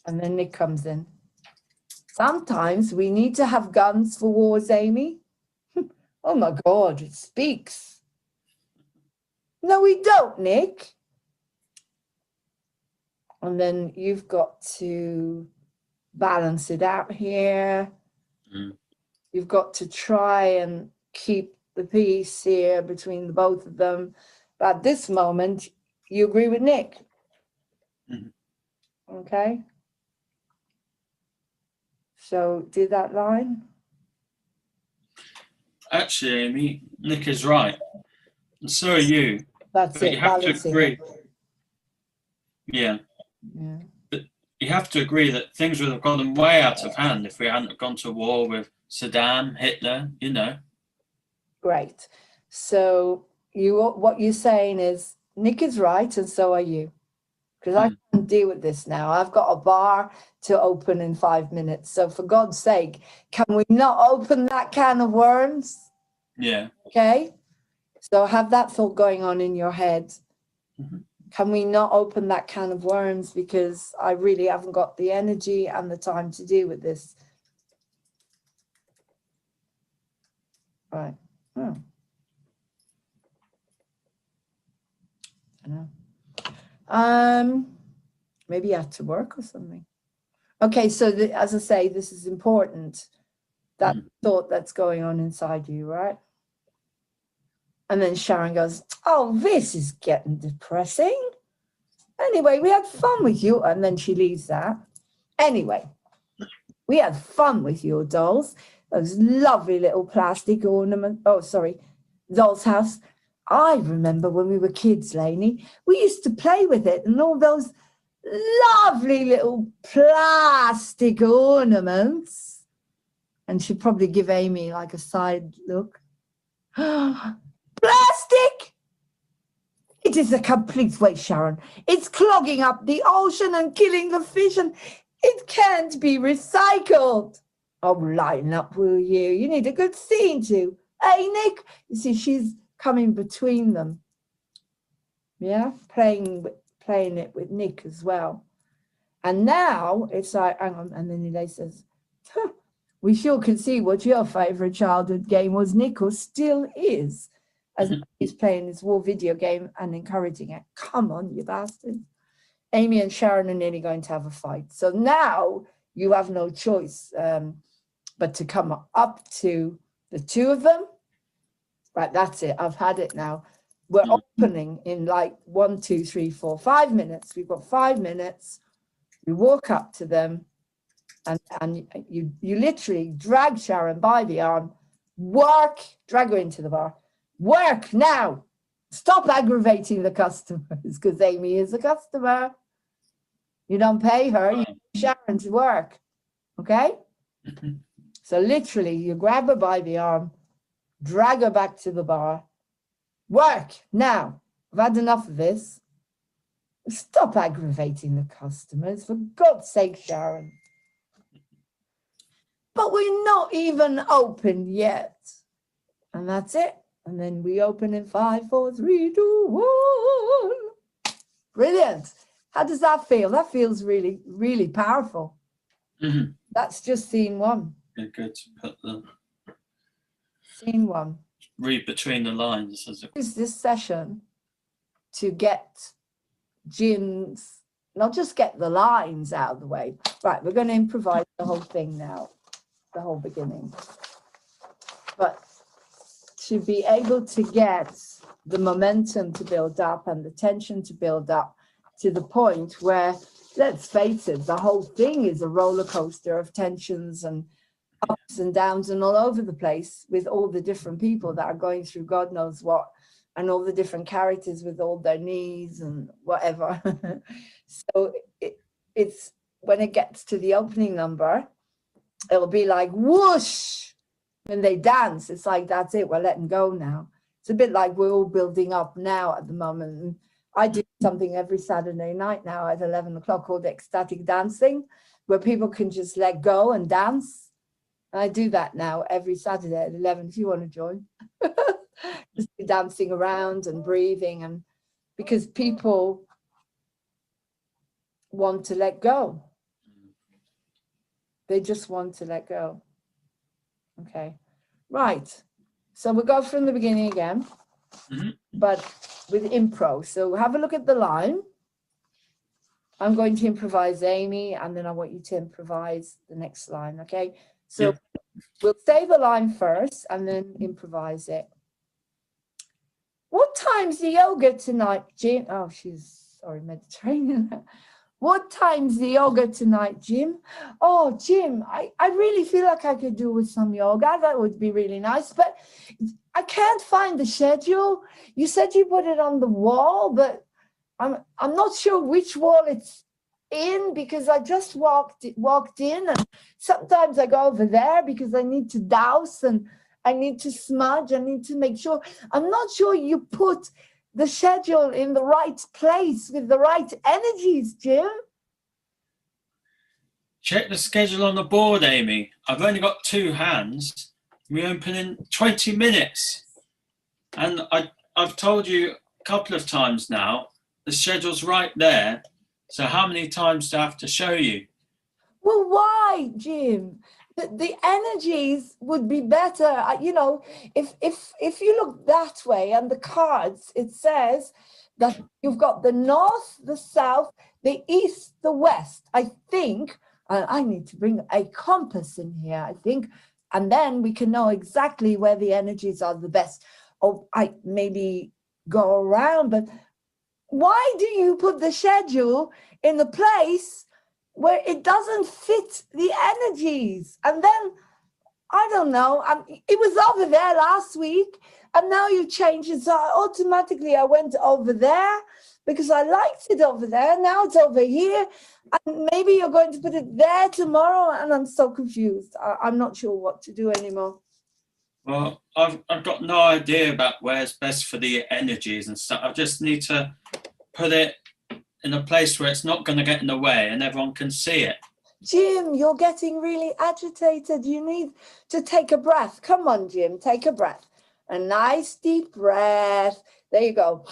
And then Nick comes in. Sometimes we need to have guns for wars, Amy. Oh my God, it speaks. No, we don't, Nick. And then you've got to balance it out here. You've got to try and keep the peace here between the both of them. But at this moment, you agree with Nick. Okay. So do that line. Actually, Amy, Nick is right. And so are you. That's But it. you have to Balancing agree. it. Yeah. Yeah. But you have to agree that things would have gotten way out of hand if we hadn't gone to war with Saddam, Hitler, you know. Great. So what you're saying is Nick is right and so are you. Because I can't deal with this now. I've got a bar to open in 5 minutes. So for God's sake, can we not open that can of worms? Yeah. Okay. So have that thought going on in your head. Can we not open that can of worms? Because I really haven't got the energy and the time to deal with this. Right. Oh. I know. Maybe you had to work or something. Okay, so as I say, this is important. That thought that's going on inside you, right? And then Sharon goes, oh, this is getting depressing. Anyway, we had fun with you. And then she leaves that. Anyway, we had fun with your dolls. Those lovely little plastic ornaments. Oh, sorry, doll's house. I remember when we were kids, Lainey, we used to play with it and all those lovely little plastic ornaments. And she'd probably give Amy like a side look. Plastic! It is a complete waste, Sharon. It's clogging up the ocean and killing the fish, and it can't be recycled. Oh, lighten up, will you? You need a good scene too. Hey, Nick. You see, she's coming between them. Yeah, playing it with Nick as well. And now it's like, hang on, and then Elaine says, huh, we sure can see what your favorite childhood game was, Nick, or still is, as he's playing this war video game and encouraging it. Come on, you bastard. Amy and Sharon are nearly going to have a fight. So now you have no choice but to come up to the two of them. Right, that's it. I've had it now. We're opening in like 1, 2, 3, 4, 5 minutes. We've got 5 minutes. We walk up to them and you literally drag Sharon by the arm, work, drag her into the bar. Work now. Stop aggravating the customers, because Amy is a customer. You don't pay her, you pay Sharon to work. Okay? So literally you grab her by the arm, drag her back to the bar. Work now. I've had enough of this. Stop aggravating the customers, for God's sake, Sharon. But we're not even open yet. And that's it. And then we open in 5, 4, 3, 2, 1. Brilliant. How does that feel? That feels really, really powerful. Mm-hmm. That's just scene 1. Yeah, good to put the Scene 1. read between the lines as it Use this session to get Jim's, not just get the lines out of the way. Right, we're going to improvise the whole thing now, the whole beginning. But to be able to get the momentum to build up and the tension to build up to the point where, let's face it, the whole thing is a roller coaster of tensions and ups and downs and all over the place, with all the different people that are going through God knows what, and all the different characters with all their needs and whatever. So it's when it gets to the opening number, it'll be like whoosh. When they dance, it's like, that's it, we're letting go now. It's a bit like we're all building up now at the moment. And I do something every Saturday night now at 11 o'clock called ecstatic dancing, where people can just let go and dance. And I do that now every Saturday at 11 if you want to join. Just dancing around and breathing, and because people want to let go. They just want to let go. Okay, right. So we'll go from the beginning again, but with improv. So have a look at the line. I'm going to improvise Amy, and then I want you to improvise the next line, okay? So we'll say the line first and then improvise it. What time's the yoga tonight, Jim? Oh, she's, sorry, Mediterranean. What time's the yoga tonight, Jim? Oh, Jim, I really feel like I could do with some yoga. That would be really nice, but I can't find the schedule. You said you put it on the wall, but I'm not sure which wall it's in, because I just walked in, and sometimes I go over there because I need to douse and I need to smudge. I need to make sure. I'm not sure you put the schedule in the right place with the right energies, Jim. check the schedule on the board, Amy. I've only got 2 hands. We open in 20 minutes. And I've told you a couple of times now, the schedule's right there. So how many times do I have to show you? Well, why, Jim? The energies would be better. You know, if you look that way and the cards, it says that you've got the north, the south, the east, the west. I think I need to bring a compass in here, I think, and then we can know exactly where the energies are the best. Or I maybe go around, but why do you put the schedule in the place where it doesn't fit the energies? And then I don't know. It was over there last week, and now you changed it. So automatically I went over there because I liked it over there. Now it's over here, and maybe you're going to put it there tomorrow, and I'm so confused. I'm not sure what to do anymore. Well, I've got no idea about where's best for the energies and stuff. I just need to put it in a place where it's not going to get in the way and everyone can see it. Jim, you're getting really agitated. You need to take a breath. Come on, Jim, take a breath. A nice deep breath. There you go.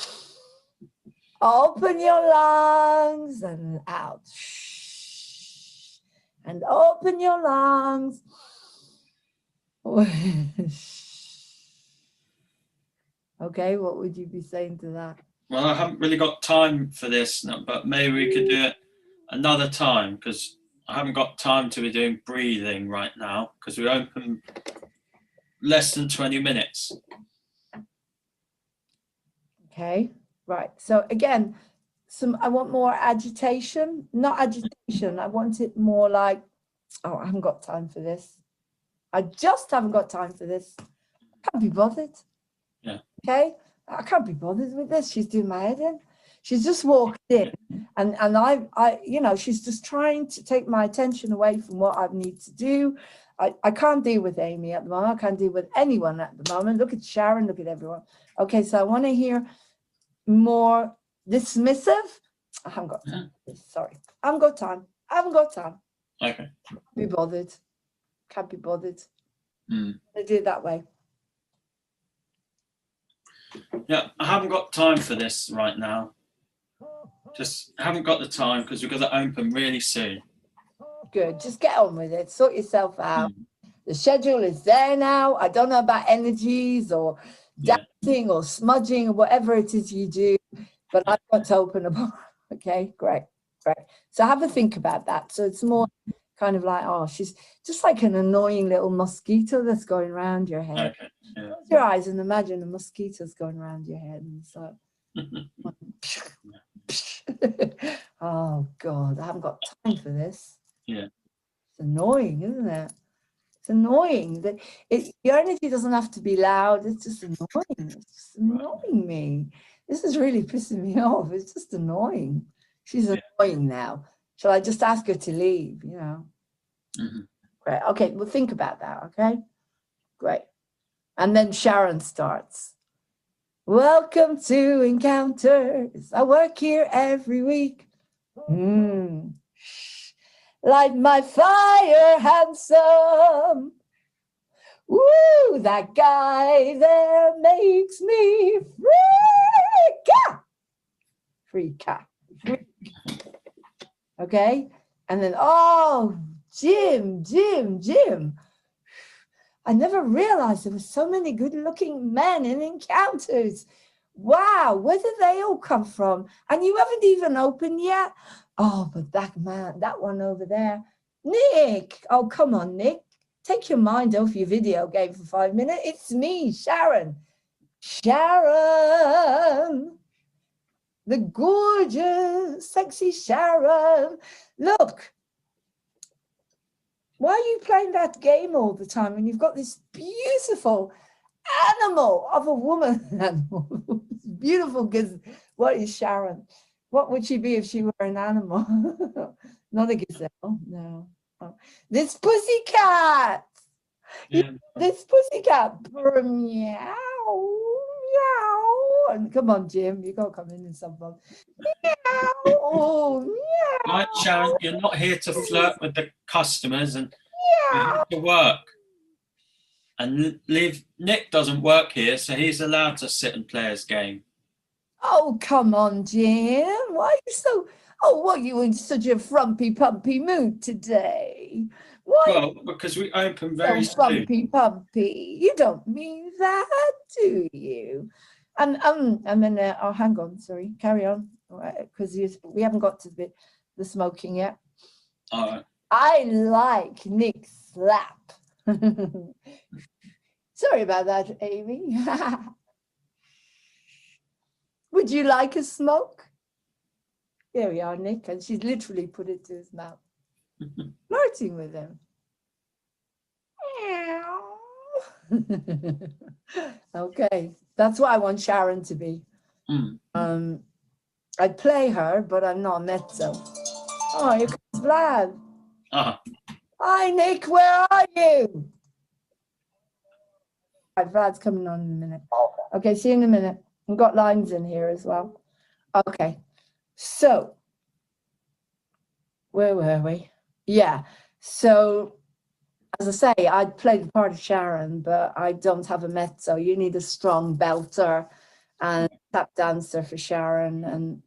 Open your lungs and out. And open your lungs. Okay, what would you be saying to that? Well, I haven't really got time for this, but maybe we could do it another time because I haven't got time to be doing breathing right now because we open less than 20 minutes. Okay, right. So again, I want more agitation, not agitation. I want it more like, oh, I haven't got time for this. I just haven't got time for this. I can't be bothered. Yeah. Okay, I can't be bothered with this. She's doing my head in. She's just walked in, and I, you know, she's just trying to take my attention away from what I need to do. I can't deal with Amy at the moment. I can't deal with anyone at the moment. Look at Sharon. Look at everyone. Okay, so I want to hear more dismissive. I haven't got time. Sorry, I haven't got time. I haven't got time. Okay. Can't be bothered. Can't be bothered. Mm. I do it that way. Yeah, I haven't got time for this right now. Just haven't got the time because we've got to open really soon. Good. Just get on with it. Sort yourself out. Mm. The schedule is there now. I don't know about energies or dancing or smudging or whatever it is you do, but I've got to open a bar. Okay, great. So have a think about that. So it's more kind of like, oh, she's just like an annoying little mosquito that's going around your head. Okay. Yeah. Close your eyes and imagine a mosquito's going around your head. And so, oh God, I haven't got time for this. Yeah. It's annoying, isn't it? It's annoying that your energy doesn't have to be loud. It's just annoying. It's just annoying me. This is really pissing me off. It's just annoying. She's annoying now. Shall I just ask her to leave? You know. Mm-hmm. Great. Okay, we'll think about that. Okay. Great. And then Sharon starts. Welcome to Encounters. I work here every week. Light my fire, handsome. Woo, that guy there makes me freaka. Okay, and then, oh, Jim. I never realized there were so many good-looking men in Encounters. Wow, where did they all come from? And you haven't even opened yet? Oh, but that man, that one over there. Nick, oh, come on, Nick. Take your mind off your video game for 5 minutes. It's me, Sharon. Sharon. The gorgeous, sexy Sharon. Look. Why are you playing that game all the time when you've got this beautiful animal of a woman? Animal. Beautiful, because what is Sharon? What would she be if she were an animal? Not a gazelle, no. Oh. This pussycat. Yeah. This pussycat. Meow, meow. And come on, Jim, you got to come in some fun. Meow, oh, meow. Right, Sharon, you're not here to flirt with the customers and you're here to work. And Nick doesn't work here, so he's allowed to sit and play his game. Oh, come on, Jim. Why are you so... Oh, what, are you in such a frumpy-pumpy mood today? Why? Well, because we open very soon. Frumpy-pumpy. You don't mean that, do you? And then, oh, hang on, sorry. Carry on, because we haven't got to the smoking yet. All right. I like Nick's slap. Sorry about that, Amy. Would you like a smoke? Here we are, Nick, and she's literally put it to his mouth. Flirting with him. Meow. Okay, that's what I want Sharon to be. I'd play her, but I'm not a mezzo. Oh, here comes Vlad. Hi, Nick, where are you? Right, Vlad's coming on in a minute. Okay, see you in a minute. We've got lines in here as well. Okay, so where were we? Yeah, so as I say, I'd play the part of Sharon, but I don't have a mezzo. You need a strong belter and tap dancer for Sharon. And,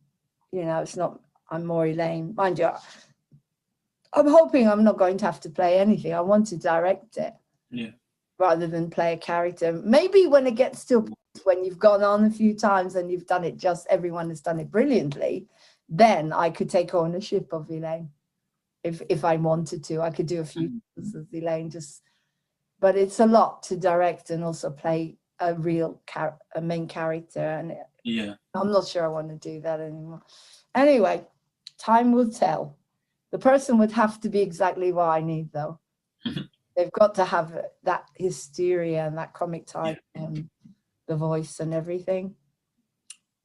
you know, it's not, I'm more Elaine. Mind you, I'm hoping I'm not going to have to play anything. I want to direct it. Yeah. Rather than play a character. Maybe when it gets to a point when you've gone on a few times and you've done it, just everyone has done it brilliantly, then I could take ownership of Elaine. If I wanted to, I could do a few things as Elaine, but it's a lot to direct and also play a real a main character. And yeah, I'm not sure I want to do that anymore. Anyway, time will tell. The person would have to be exactly what I need, though. They've got to have that hysteria and that comic type and the voice and everything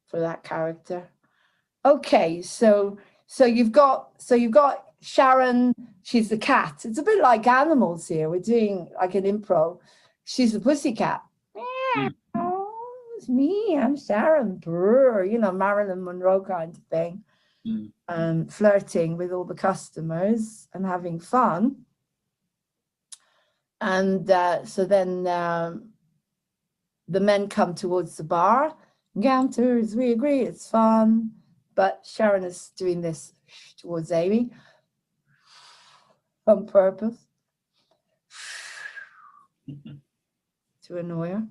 for that character. Okay, so you've got Sharon. She's the cat. It's a bit like animals here. We're doing like an improv. She's the pussycat. Oh, it's me. I'm Sharon. Brr, you know, Marilyn Monroe kind of thing. Flirting with all the customers and having fun. And so then the men come towards the bar. Ganters, we agree, it's fun. But Sharon is doing this towards Amy on purpose to annoy her.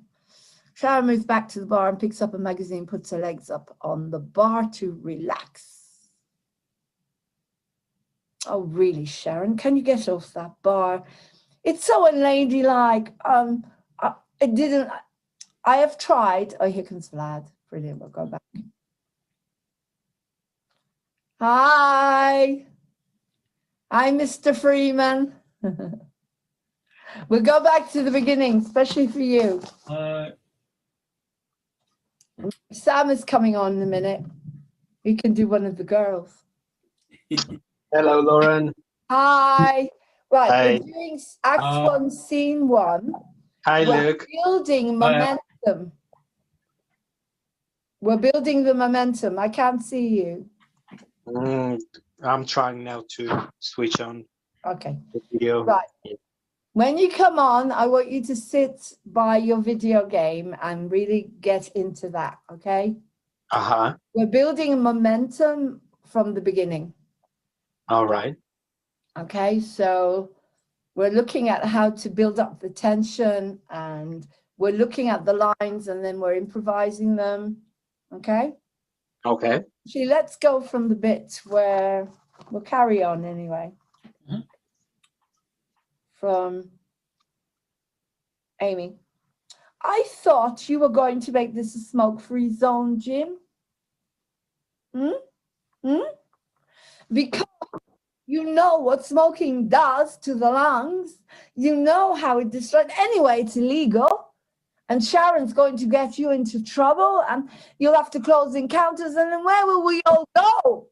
Sharon moves back to the bar and picks up a magazine, puts her legs up on the bar to relax. Oh, really, Sharon? Can you get off that bar? It's so unladylike. I have tried. Oh, here comes Vlad. Brilliant. We'll go back. Hi. Hi, Mr. Freeman. We'll go back to the beginning, especially for you. Sam is coming on in a minute. We can do one of the girls. Hello, Lauren. Hi. Right, Hi. we're doing Act 1, Scene 1. Hi, We're Luke. building momentum. We're building the momentum. I can't see you. I'm trying now to switch on Okay. the video. Right. When you come on, I want you to sit by your video game and really get into that, okay? Uh-huh. We're building momentum from the beginning. All right. Okay, so we're looking at how to build up the tension and we're looking at the lines and then we're improvising them, okay? Okay. Actually, let's go from the bit where we'll carry on anyway. From Amy. I thought you were going to make this a smoke-free zone, Jim. Because you know what smoking does to the lungs. You know how it destroys. Anyway, it's illegal. And Sharon's going to get you into trouble and you'll have to close encounters. And then where will we all go?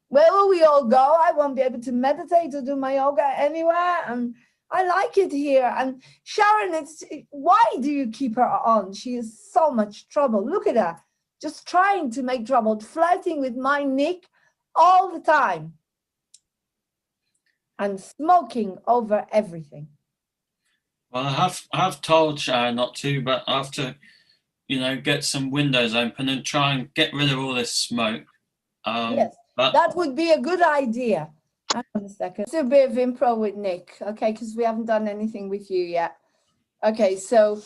Where will we all go? I won't be able to meditate or do my yoga anywhere. And I like it here. And Sharon, why do you keep her on? She is so much trouble. Look at her, just trying to make trouble, flirting with my Nick all the time. And smoking over everything. Well, I have told Sharon not to, but I have to, you know, get some windows open and try and get rid of all this smoke. Yes, but that would be a good idea. Hang on a second. Let's do a bit of improv with Nick, okay? Because we haven't done anything with you yet. Okay, so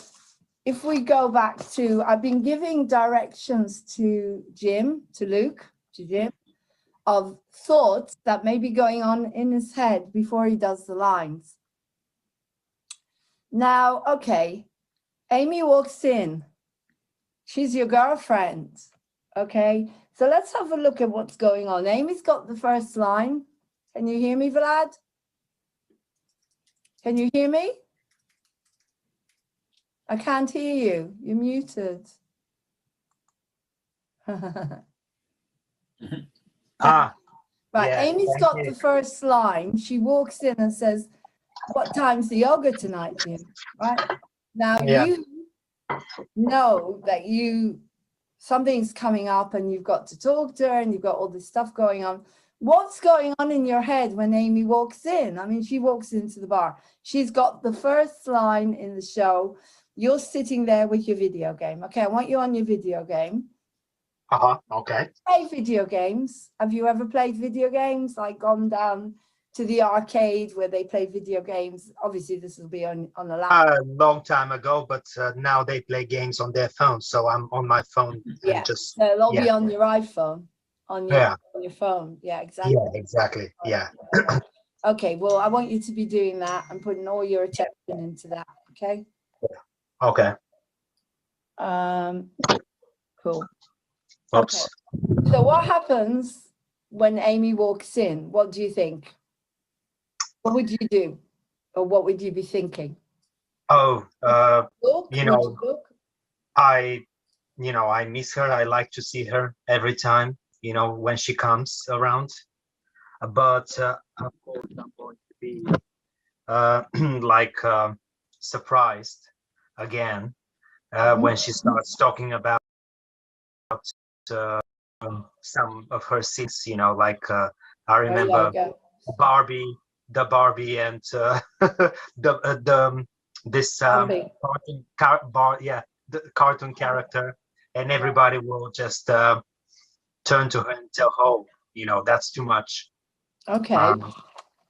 if we go back to, I've been giving directions to Jim, to Luke, to Jim, of thoughts that may be going on in his head before he does the lines. Now, okay, Amy walks in. She's your girlfriend, okay? So let's have a look at what's going on. Amy's got the first line. Can you hear me, Vlad? Can you hear me? I can't hear you. You're muted. Ah, Right, yeah, Amy's thank got you. the first line. She walks in and says, "What time's the yoga tonight, Jim?" Right now, Yeah. you know that something's coming up, and you've got to talk to her, and you've got all this stuff going on. What's going on in your head when Amy walks in? I mean, she walks into the bar. She's got the first line in the show. You're sitting there with your video game. Okay, I want you on your video game. Okay. Play video games. Have you ever played video games? Like gone down to the arcade where they play video games? Obviously, this will be on a laptop. A long time ago, but now they play games on their phone, so I'm on my phone Yeah, and just so they'll be yeah. on your iPhone, on your phone. Yeah, exactly. Yeah, exactly. Yeah. Okay, well, I want you to be doing that and putting all your attention into that. Okay. Okay. Cool. Oops. Okay. So what happens when Amy walks in? What do you think? What would you do, or what would you be thinking? Oh, Look? you Would know, look? I miss her. I like to see her every time, when she comes around. But of course, I'm going to be like surprised again when she starts talking about some of her scenes. Like I remember Barbie, the Barbie, and this the cartoon character, and everybody will just turn to her and tell, "Oh, that's too much." Okay. And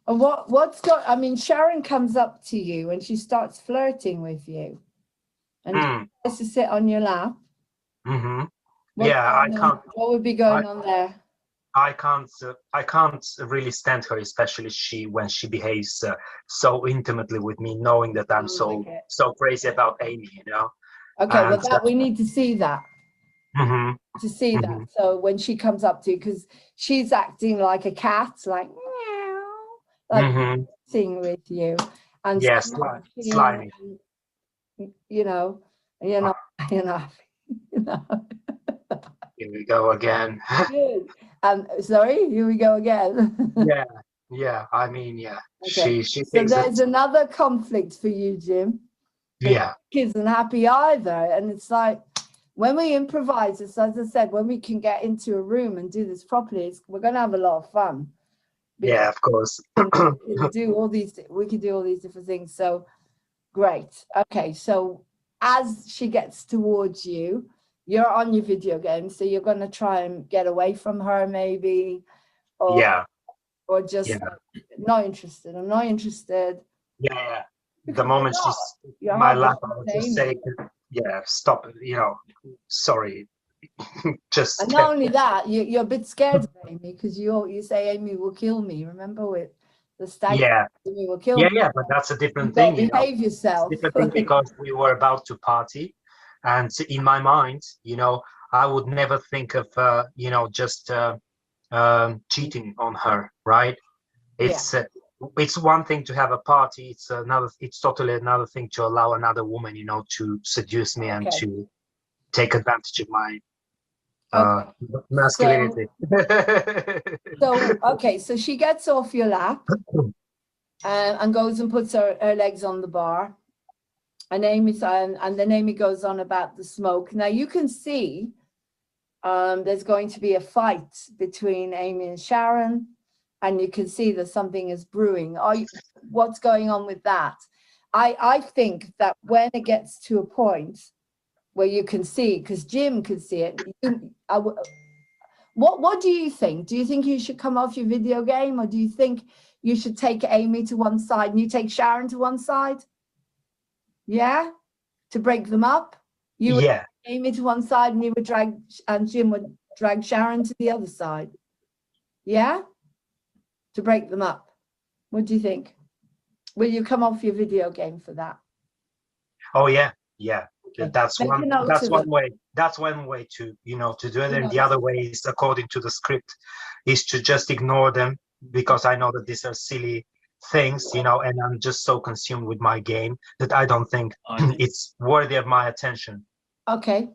I mean, Sharon comes up to you and she starts flirting with you, and tries to sit on your lap. Mm-hmm. What would be going on there? I can't really stand her, especially when she behaves so intimately with me, knowing that I'm so crazy about Amy, Okay, and, well, we need to see that. To see that. So when she comes up to you, because she's acting like a cat, like meow, like sing with you, and slimy. You're not. Here we go again. Good. Sorry, here we go again. Yeah. I mean, yeah. Okay. She So there's another conflict for you, Jim. Yeah. Isn't happy either, and it's like when we improvise this, as I said, when we can get into a room and do this properly, we're going to have a lot of fun. Yeah, of course. we can do all these different things. So great. Okay, so as she gets towards you, you're on your video game, so you're going to try and get away from her, maybe, or just not interested. I'm not interested. Yeah. The moment she's my lap, I would just say, stop. Sorry. Just. And not only that, you're a bit scared of Amy, because you say Amy will kill me. Remember with the stag? Yeah. Amy will kill me. Yeah, but that's a different thing. Behave yourself. It's a different thing because we were about to party, and in my mind, I would never think of just cheating on her, right? It's one thing to have a party. It's totally another thing to allow another woman, to seduce me and to take advantage of my masculinity. So she gets off your lap and goes and puts her legs on the bar, and then Amy goes on about the smoke. Now you can see there's going to be a fight between Amy and Sharon, and you can see that something is brewing. What's going on with that? I think that when it gets to a point where you can see, because Jim can see it, what do you think? Do you think you should come off your video game, or do you think you should take Amy to one side and you take Sharon to one side? Yeah, to break them up. You would take Amy to one side, and you would Jim would drag Sharon to the other side. Yeah, to break them up. What do you think? Will you come off your video game for that? Oh yeah. Okay. That's one way. That's one way to to do it, and the other way is, according to the script, is to just ignore them, because I know that these are silly things, you know, and I'm just so consumed with my game that I don't think I- it's worthy of my attention Okay.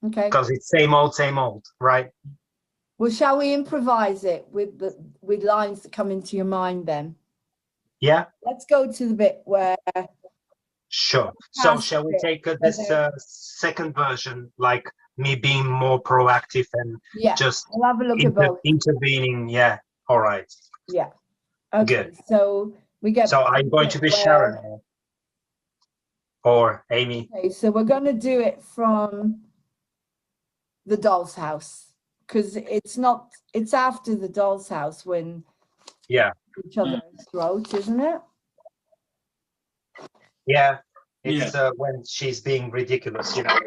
Okay. because it's same old, right? Well, shall we improvise it with lines that come into your mind then? Yeah, Let's go to the bit where sure. So Past shall we it, take this second version, like me being more proactive and yeah, just I'll have a look at both. intervening? Yeah, all right. Yeah. Okay. Good. So we get So I'm going to be Sharon now, or Amy. Okay, so we're going to do it from the doll's house because it's after the doll's house when Yeah, each other's throat, isn't it? yeah. It's when she's being ridiculous, you know.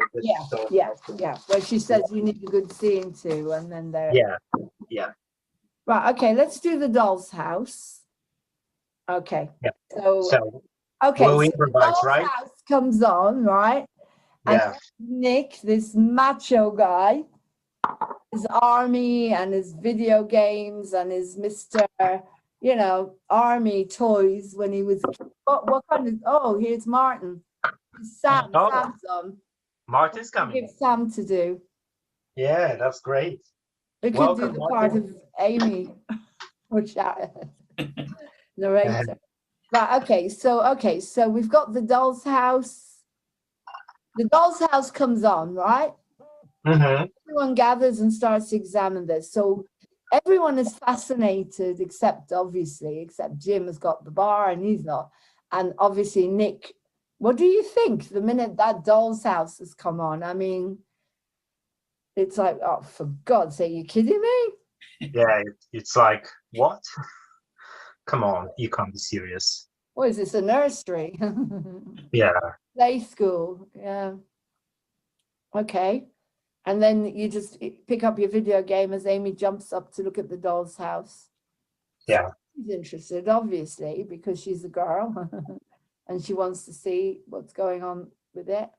Yeah. Where she says you need a good scene too, and then there. Yeah. Right. Okay. Let's do the doll's house. Okay. Yeah. So Okay, we'll so improvise, the doll's right? house comes on, right? And Yeah, Nick, this macho guy, his army and his video games and his Mr. Army toys when he was what kind of here's Martin. Sam's on. Martin's coming. Give Sam to do. Yeah, that's great. We could Welcome, do the part Martin. of Amy or narrator. Right, okay, so we've got the doll's house. The doll's house comes on, right? Mm-hmm. Everyone gathers and starts to examine this. So everyone is fascinated, except Jim has got the bar and he's not. And obviously Nick, what do you think the minute that doll's house has come on? I mean, it's like, oh, for God's sake, you kidding me? Yeah, it's like, what? Come on, you can't be serious. What is this, a nursery? Yeah. Play school, yeah. Okay. And then you just pick up your video game as Amy jumps up to look at the doll's house. Yeah. She's interested, obviously, because she's a girl and she wants to see what's going on with it.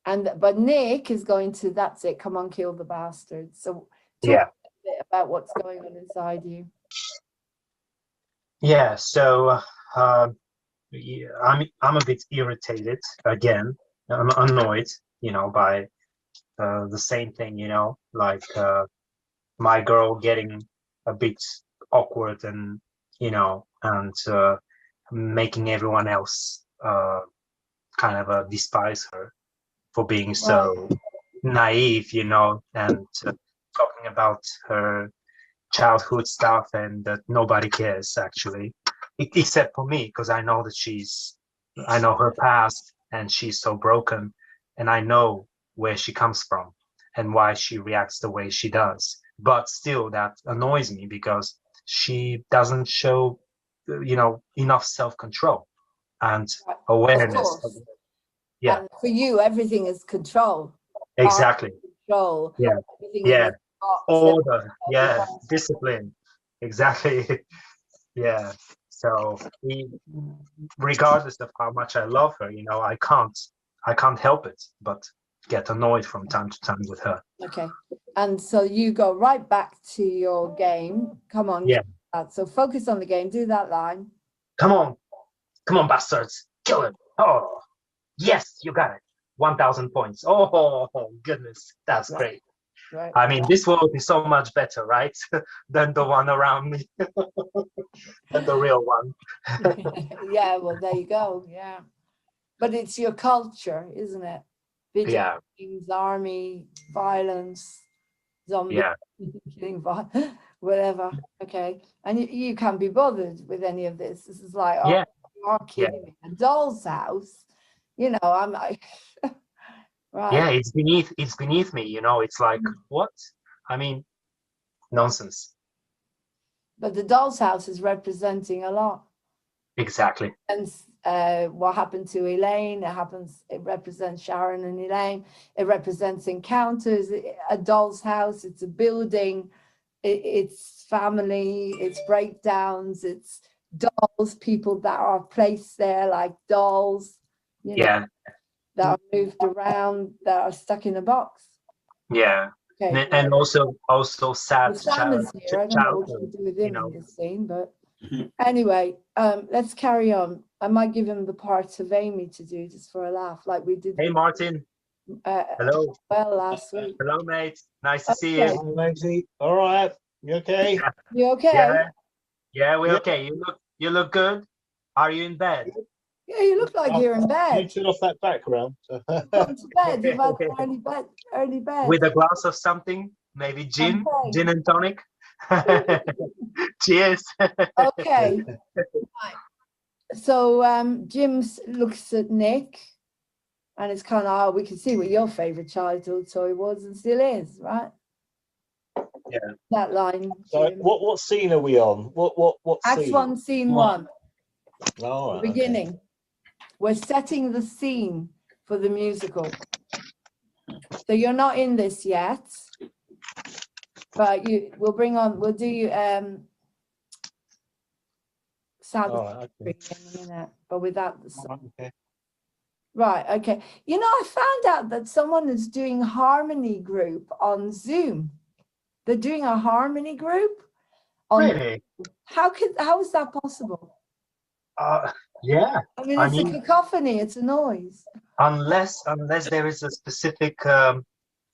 But Nick is going to, that's it, come on, kill the bastard. So talk a bit about what's going on inside you. Yeah, so I'm a bit irritated again. I'm annoyed, by the same thing, like my girl getting a bit awkward and making everyone else kind of despise her for being so naive, and talking about her childhood stuff and that nobody cares actually, except for me, because I know I know her past and she's so broken, and I know where she comes from and why she reacts the way she does. But still, that annoys me because she doesn't show, enough self-control and awareness. Yeah. And for you, everything is control. Exactly. Control. Yeah. Everything Order. Yeah. Discipline. Exactly. Yeah. So regardless of how much I love her, I can't help it but get annoyed from time to time with her. Okay. And so you go right back to your game. Come on. Yeah. So focus on the game. Do that line. Come on, bastards. Kill him. Oh, yes, you got it. 1,000 points. Oh, goodness. That's great. Right. I mean, this world is so much better, right? Than the one around me. Than the real one. Yeah, well, there you go. Yeah. But it's your culture, isn't it? Video games, army, violence, zombie, killing, whatever. Okay. And you can't be bothered with any of this. This is like, you are kidding me. A doll's house, I'm like, right. Yeah, it's beneath me, It's like, what? I mean, nonsense. But the doll's house is representing a lot. Exactly. And what happened to Elaine, it represents Sharon and Elaine. It represents encounters. A doll's house, it's a building, it's family, it's breakdowns, it's dolls, people that are placed there like dolls, that are moved around, that are stuck in a box. Yeah. Okay. And also sad. Sam is here. I don't know what to do with him in this scene, but Anyway, let's carry on. I might give him the part of Amy to do just for a laugh, like we did Hey, Martin. Hello. well last week. Hello, mate. Nice to see Okay. you. Hi, matey. All right. You okay? You okay? Yeah, yeah, we're Yeah. okay. You look good. Are you in bed? Yeah, you look like you're in You bed. turn off that background. Gone to bed. You've had an early bed. With a glass of something, maybe gin, Champagne. gin and tonic. Cheers. Okay. Right. So Jim looks at Nick, and it's kind of, oh, we can see what your favorite childhood toy was and still is, right? Yeah. That line. So Jim. what scene are we on? What Act scene? 1, Scene One. 1. All The right, okay. beginning. We're setting the scene for the musical. So you're not in this yet, but we'll do sound All right, okay. in a minute, but without the All song. right, okay. Right, okay. You know, I found out that someone is doing harmony group on Zoom. They're doing a harmony group on Really? how is that possible? Yeah. I mean, I it's mean- a cacophony, it's a noise. Unless there is a specific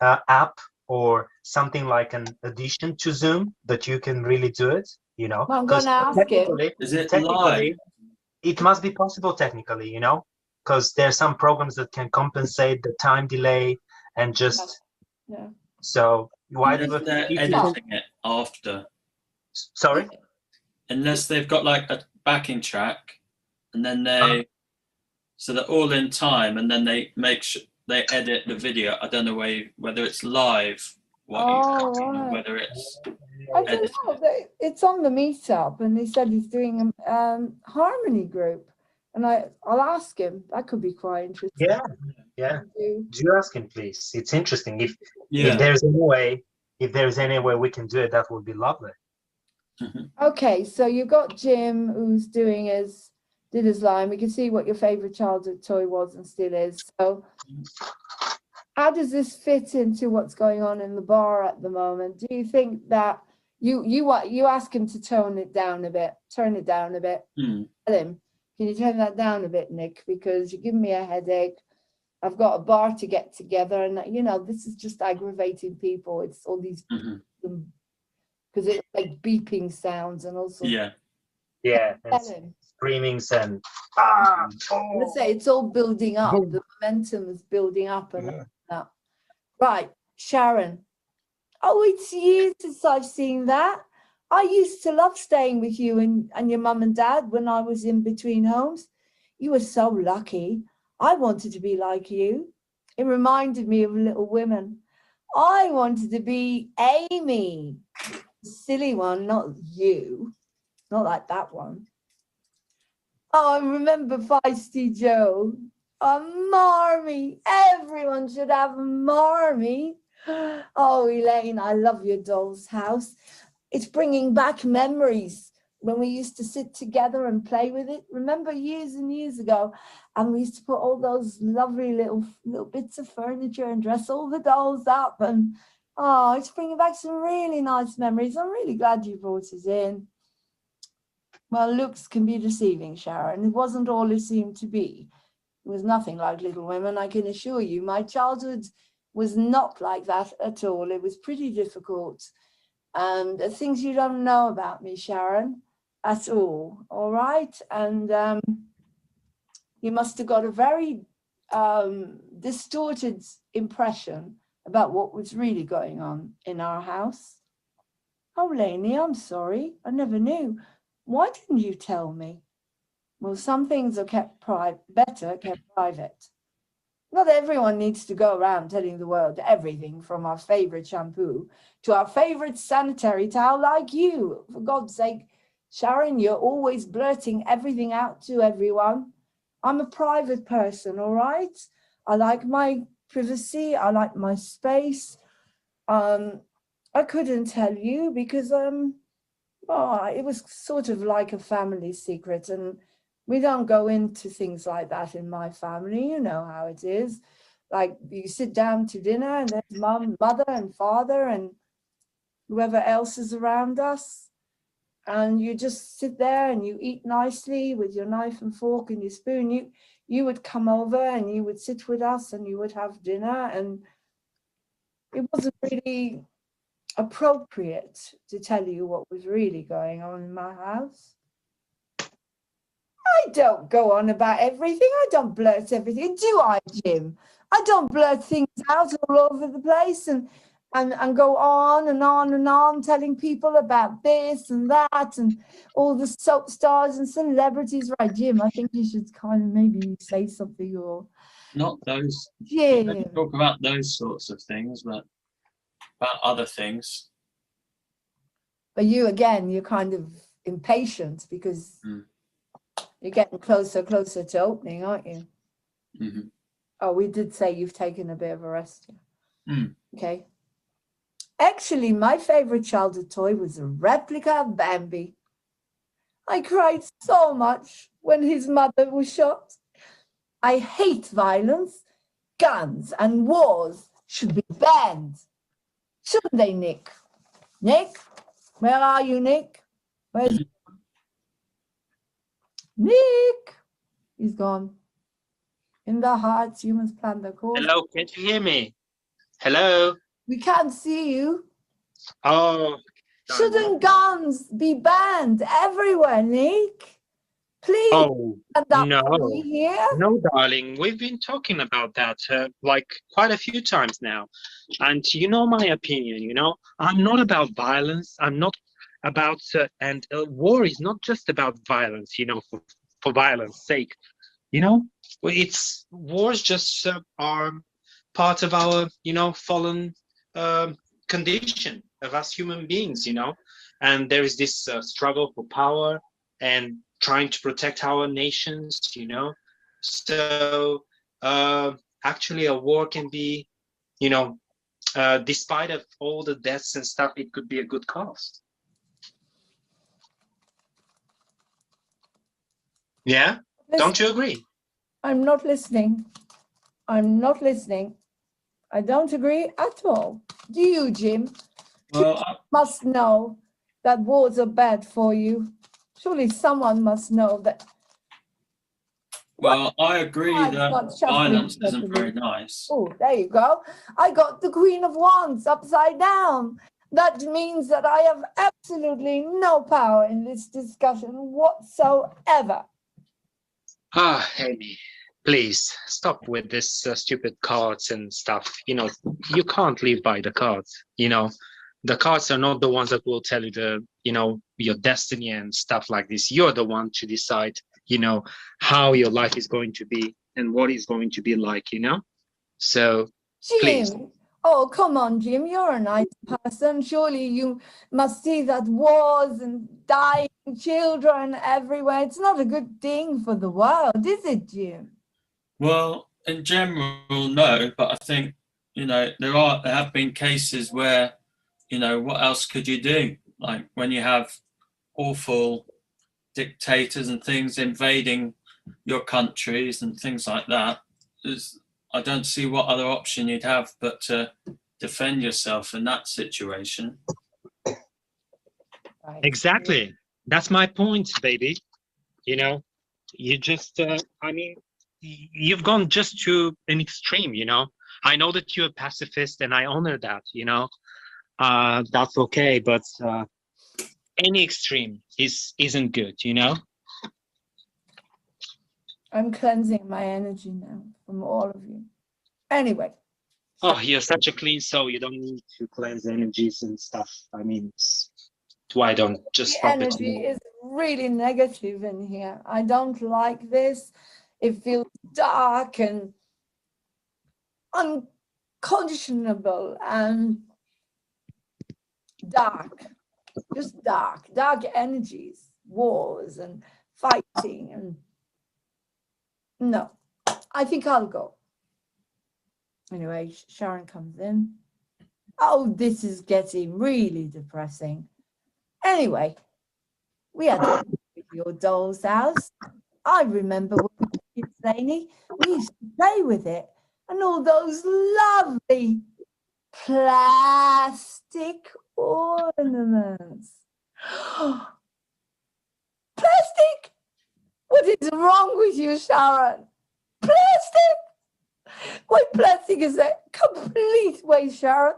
app or something like an addition to Zoom that you can really do it, you know. Well, I'm 'Cause gonna ask him. technically, Is it technically, live? it must be possible technically, you know, because there are some programs that can compensate the time delay and just Yeah. so why do Unless they're if- editing it after. sorry? Unless they've got like a backing track, and then so they're all in time, and then they they edit the video. I don't know whether it's live, or Right. whether it's I don't know. It's on the meetup, and he said he's doing a harmony group, and I'll ask him. That could be quite interesting. Yeah, yeah. to Do you ask him, please? It's interesting. If yeah. there's any way we can do it, that would be lovely. do. Okay, so you've got Jim who's did his line. We can see what your favorite childhood toy was and still is. So, how does this fit into what's going on in the bar at the moment? Do you think that you ask him to tone it down a bit? Turn it down a bit. Hmm. Tell him, can you turn that down a bit, Nick? Because you're giving me a headache. I've got a bar to get together, and you know this is just aggravating people. It's all these Mhm. because it's like beeping sounds and also Yeah. Yeah, and tell him. screamings and Let's say it's all building up. The momentum is building up and Yeah. that. Right, Sharon. Oh, it's years since I've seen that. I used to love staying with you and your mum and dad when I was in between homes. You were so lucky. I wanted to be like you. It reminded me of Little Women. I wanted to be Amy. Silly one, not you. Not like that one. Oh, I remember Feisty Joe. A Marmee. Everyone should have a Marmee. Oh, Elaine, I love your doll's house. It's bringing back memories when we used to sit together and play with it. Remember years and years ago, and we used to put all those lovely little bits of furniture and dress all the dolls up. And oh, it's bringing back some really nice memories. I'm really glad you brought it in. Well, looks can be deceiving, Sharon. It wasn't all it seemed to be. It was nothing like Little Women, I can assure you. My childhood was not like that at all. It was pretty difficult. And things you don't know about me, Sharon, at all right? And you must have got a very distorted impression about what was really going on in our house. Oh, Lainey, I'm sorry. I never knew. Why didn't you tell me? Well, some things are kept better kept private. Not everyone needs to go around telling the world everything from our favorite shampoo to our favorite sanitary towel like you. For God's sake, Sharon, you're always blurting everything out to everyone. I'm a private person, all right? I like my privacy. I like my space. I couldn't tell you because, well, it was sort of like a family secret, and we don't go into things like that in my family. You know how it is. Like you sit down to dinner and there's mother and father and whoever else is around us. and you just sit there and you eat nicely with your knife and fork and your spoon. You would come over and you would sit with us and you would have dinner, and it wasn't really appropriate to tell you what was really going on in my house. I don't go on about everything. I don't blurt everything, do I, Jim? I don't blurt things out all over the place and go on and on and on telling people about this and that and all the soap stars and celebrities. Right, Jim, I think you should kind of maybe say something, or Not those. Jim. Don't talk about those sorts of things, but about other things. But you, again, you're kind of impatient because you're getting closer to opening, aren't you? Mm-hmm. Oh, we did say you've taken a bit of a rest here. Mm. Okay. Actually, my favorite childhood toy was a replica of Bambi. I cried so much when his mother was shot. I hate violence. Guns and wars should be banned. Shouldn't they, Nick? Nick? Where are you, Nick? Where's Nick? He's gone. In the hearts, humans plan the course. Hello, can't you hear me? Hello? We can't see you. Oh. Shouldn't guns be banned everywhere, Nick? Please. Oh, no. Here. No, darling, we've been talking about that like quite a few times now. And you know my opinion, you know, I'm not about violence. I'm not about, war is not just about violence, you know, for violence sake. You know, it's wars just are part of our, you know, fallen condition of us human beings, you know, and there is this struggle for power and trying to protect our nations, you know. So actually a war can be, you know, despite of all the deaths and stuff, it could be a good cause. Yeah, don't you agree? I'm not listening. I'm not listening. I don't agree at all. Do you, Jim? Well, You must know that wars are bad for you. Surely someone must know that. well, I agree I'm that not shuffling violence isn't properly. very nice. Oh, there you go. I got the Queen of Wands upside down. That means that I have absolutely no power in this discussion whatsoever. Ah, Amy, please stop with this stupid cards and stuff. You know, you can't live by the cards. You know, the cards are not the ones that will tell you the, you know, your destiny and stuff like this. You're the one to decide, you know, how your life is going to be and what it's going to be like, you know? So, please. Jim, oh, come on, Jim, you're a nice person. Surely you must see that wars and dying children everywhere. It's not a good thing for the world, is it, Jim? Well, in general, no, but I think, you know, there have been cases where, you know, what else could you do? Like when you have awful dictators and things invading your countries and things like that, I don't see what other option you'd have but to defend yourself in that situation. Right. Exactly. That's my point, baby. You know, you just, I mean, you've gone just to an extreme, you know. I know that you're a pacifist and I honor that, you know. That's okay, but any extreme isn't good, you know. I'm cleansing my energy now from all of you. Anyway. Oh, you're such a clean soul. You don't need to cleanse energies and stuff. I mean, why don't just the stop energy it? is really negative in here. I don't like this. It feels dark and unconscionable and dark, just dark energies, wars and fighting. And no, I think I'll go. Anyway, Sharon comes in. Oh, this is getting really depressing. Anyway, we had to with your doll's house. I remember when we were kids, Lainey, we used to play with it and all those lovely plastic ornaments. Plastic? What is wrong with you, Sharon? Plastic? Why, plastic is a complete waste, Sharon.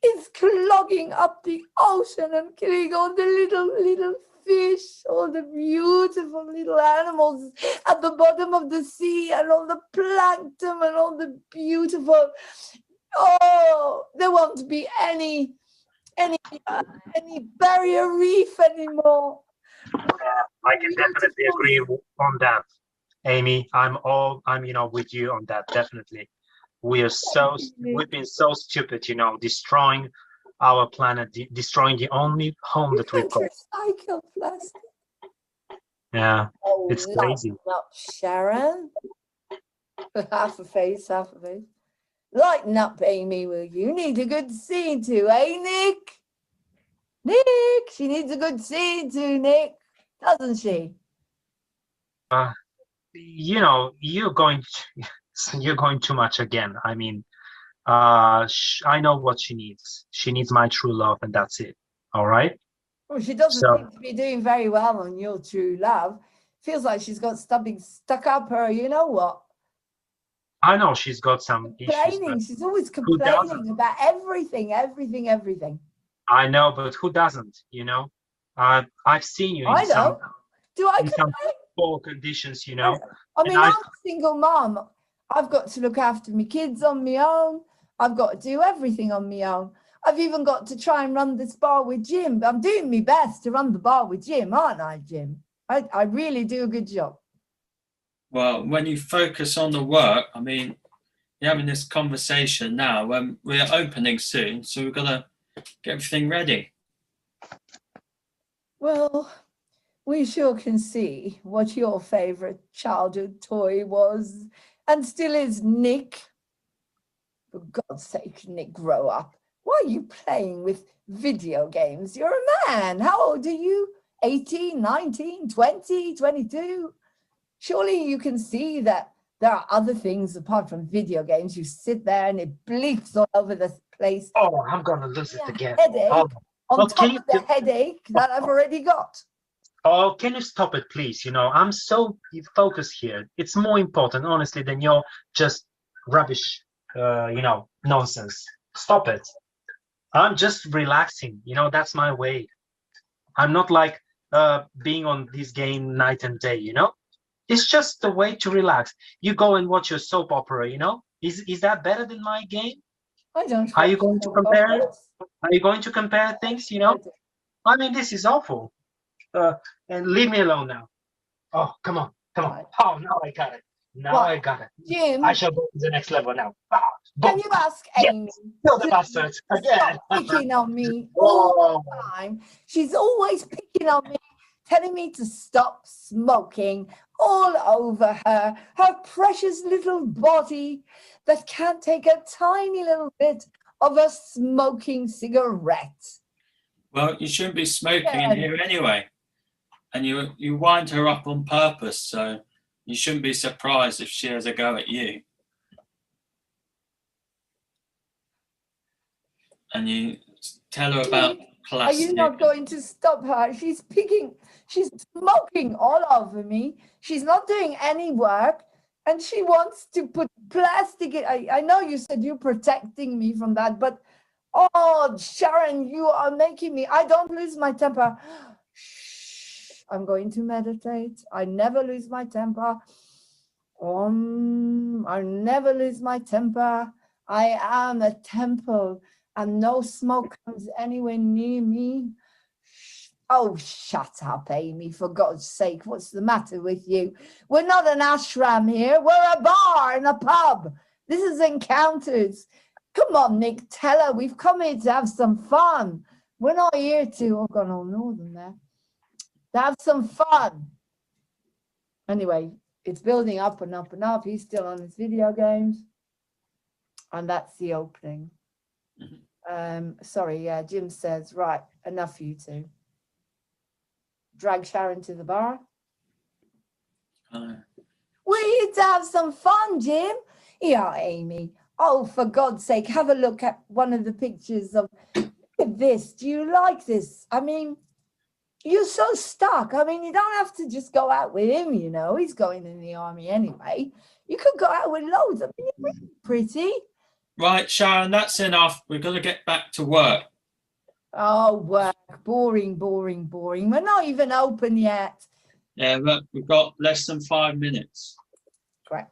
It's clogging up the ocean and killing all the little fish, all the beautiful little animals at the bottom of the sea, and all the plankton and all the beautiful. Oh, there won't be any barrier reef anymore. I can definitely agree on that, Amy. I'm with you on that, definitely. We've been so stupid, destroying our planet, destroying the only home that we've got. Recycle plastic. Yeah, Oh, it's crazy. Up, Sharon. Half a face, half a face. Lighten up, Amy, will you? You need a good scene too, eh, Nick? Nick, she needs a good scene too, Nick, doesn't she? You're going too much again. I mean, I know what she needs. She needs my true love, and that's it. All right. Well, she doesn't seem to be doing very well on your true love. Feels like she's got something stuck up her. You know what? I know she's got some complaining. issues. She's always complaining about everything. I know, but who doesn't? I've seen you in some. Do I complain? Some poor conditions, I mean, I'm a single mom. I've got to look after my kids on my own. I've got to do everything on my own. I've even got to try and run this bar with Jim. I'm doing my best to run the bar with Jim, aren't I, Jim? I really do a good job. Well, when you focus on the work, I mean, you're having this conversation now when we're opening soon, so we've got to get everything ready. Well, we sure can see what your favorite childhood toy was and still is, Nick. For God's sake, Nick, grow up. Why are you playing with video games? You're a man. How old are you? 18, 19, 20, 22? Surely you can see that there are other things apart from video games. You sit there and it bleeps all over the place. Oh, I'm going to lose it again. Headache on top of the headache that I've already got. Oh, can you stop it, please? I'm so focused here. It's more important, honestly, than your just rubbish, nonsense. Stop it. I'm just relaxing. That's my way. I'm not like being on this game night and day, It's just a way to relax. You go and watch your soap opera, Is that better than my game? I don't. Are you going to compare? Are you going to compare things, I mean, this is awful. And leave me alone now. Oh, come on. Oh, now I got it. Jim, I shall go to the next level now. Can you ask Amy? Kill the bastards again. Stop picking on me all the time. She's always picking on me, telling me to stop smoking all over her precious little body that can't take a tiny little bit of a smoking cigarette. Well, you shouldn't be smoking in here anyway. And you wind her up on purpose, so you shouldn't be surprised if she has a go at you. And you tell her about plastic. Are you not going to stop her? She's smoking all over me. She's not doing any work, and she wants to put plastic in. I know you said you're protecting me from that, but oh, Sharon, you are making me. I don't lose my temper. Shh, I'm going to meditate. I never lose my temper. I never lose my temper. I am a temple, and no smoke comes anywhere near me. Oh, shut up, Amy, for God's sake. What's the matter with you? We're not an ashram here. We're a bar and a pub. This is Encounters. Come on, Nick, tell her we've come here to have some fun. We're not here to, gone all northern there, to have some fun. Anyway, it's building up and up and up. He's still on his video games. And that's the opening. Sorry, yeah, Jim says, right, enough you two. Drag Sharon to the bar. We're here to have some fun, Jim. Yeah, Amy. Oh, for God's sake, have a look at one of the pictures of this. Do you like this? I mean, you're so stuck. I mean, you don't have to just go out with him, you know. He's going in the army anyway. You could go out with loads. I mean, you're really pretty. Right, Sharon, that's enough. We've got to get back to work. Oh, work. Boring, boring, boring. We're not even open yet. Yeah, look, we've got less than 5 minutes. Great.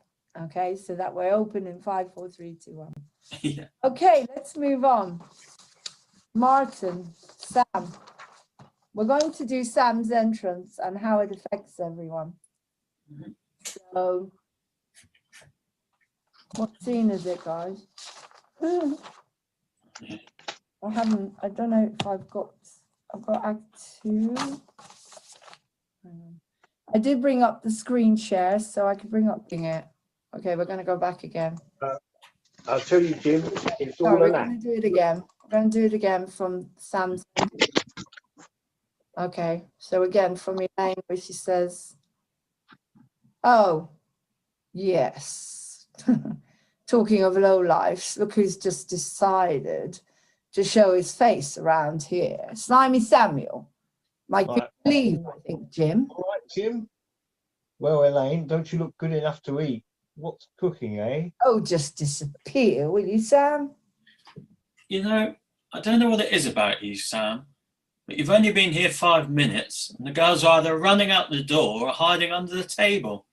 Okay, so that we're open in 5, 4, 3, 2, 1. Yeah. Okay, let's move on. Martin, Sam. We're going to do Sam's entrance and how it affects everyone. Mhm. So, what scene is it, guys? I don't know if I've got Act 2. I did bring up the screen share, so I could bring up it. Okay, we're going to go back again. I'll tell you, Jim, it's No, all we're an going act. to do it again. We're going to do it again from Sam's. Okay, so again from Elaine, where she says, "Oh, yes." Talking of low lives, look who's just decided to show his face around here. Slimy Samuel. Might Right. leave, I think, Jim. All right, Jim. Well, Elaine, don't you look good enough to eat? What's cooking, eh? Oh, just disappear, will you, Sam? You know, I don't know what it is about you, Sam, but you've only been here 5 minutes, and the girls are either running out the door or hiding under the table.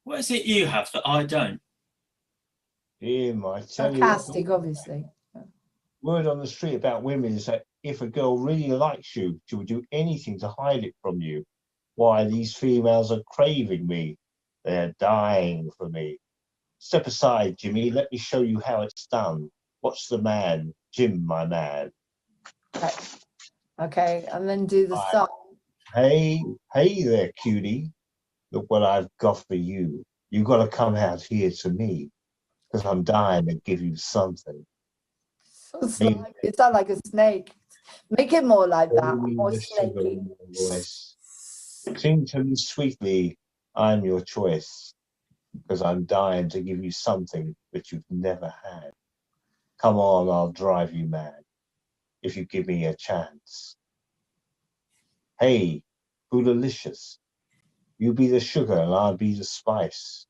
What is it you have that I don't? Jim, I tell you, Sarcastic, obviously. word on the street about women is that if a girl really likes you, she will do anything to hide it from you. Why, these females are craving me. They're dying for me. Step aside, Jimmy. Let me show you how it's done. Watch the man, Jim, my man. Okay, and then do the Right. song. Hey, hey there, cutie. Look what I've got for you. You got to come out here to me, because I'm dying to give you something. So slimy. It sounds like a snake. Make it more like that, Hold me more the sugar snaky. in your voice. Sing to me sweetly, I'm your choice, because I'm dying to give you something that you've never had. Come on, I'll drive you mad, if you give me a chance. Hey, Boodalicious, you be the sugar and I'll be the spice.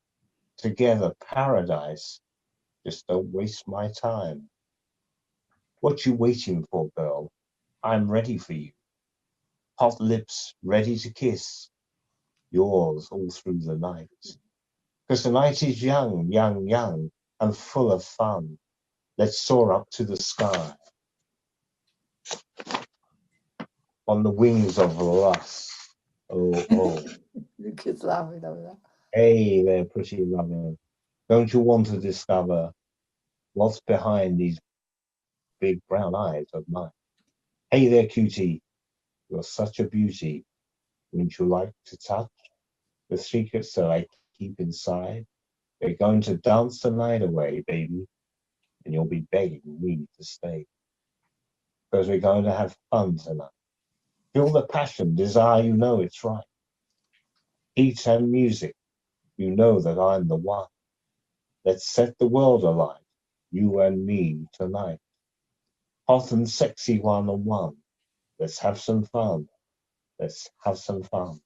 Together, paradise. Just don't waste my time. What you waiting for, girl? I'm ready for you. Hot lips ready to kiss. Yours all through the night. 'Cause the night is young, young, young, and full of fun. Let's soar up to the sky. On the wings of lust. Oh, oh. Lucas laughing over that. Hey there, pretty lover. Don't you want to discover what's behind these big brown eyes of mine? Hey there, cutie. You're such a beauty. Wouldn't you like to touch the secrets that I keep inside? We're going to dance the night away, baby, and you'll be begging me to stay. Because we're going to have fun tonight. Feel the passion, desire, you know it's right. Heat and music, you know that I'm the one. Let's set the world alight, you and me tonight. Hot and sexy one-on-one. Let's have some fun. Let's have some fun.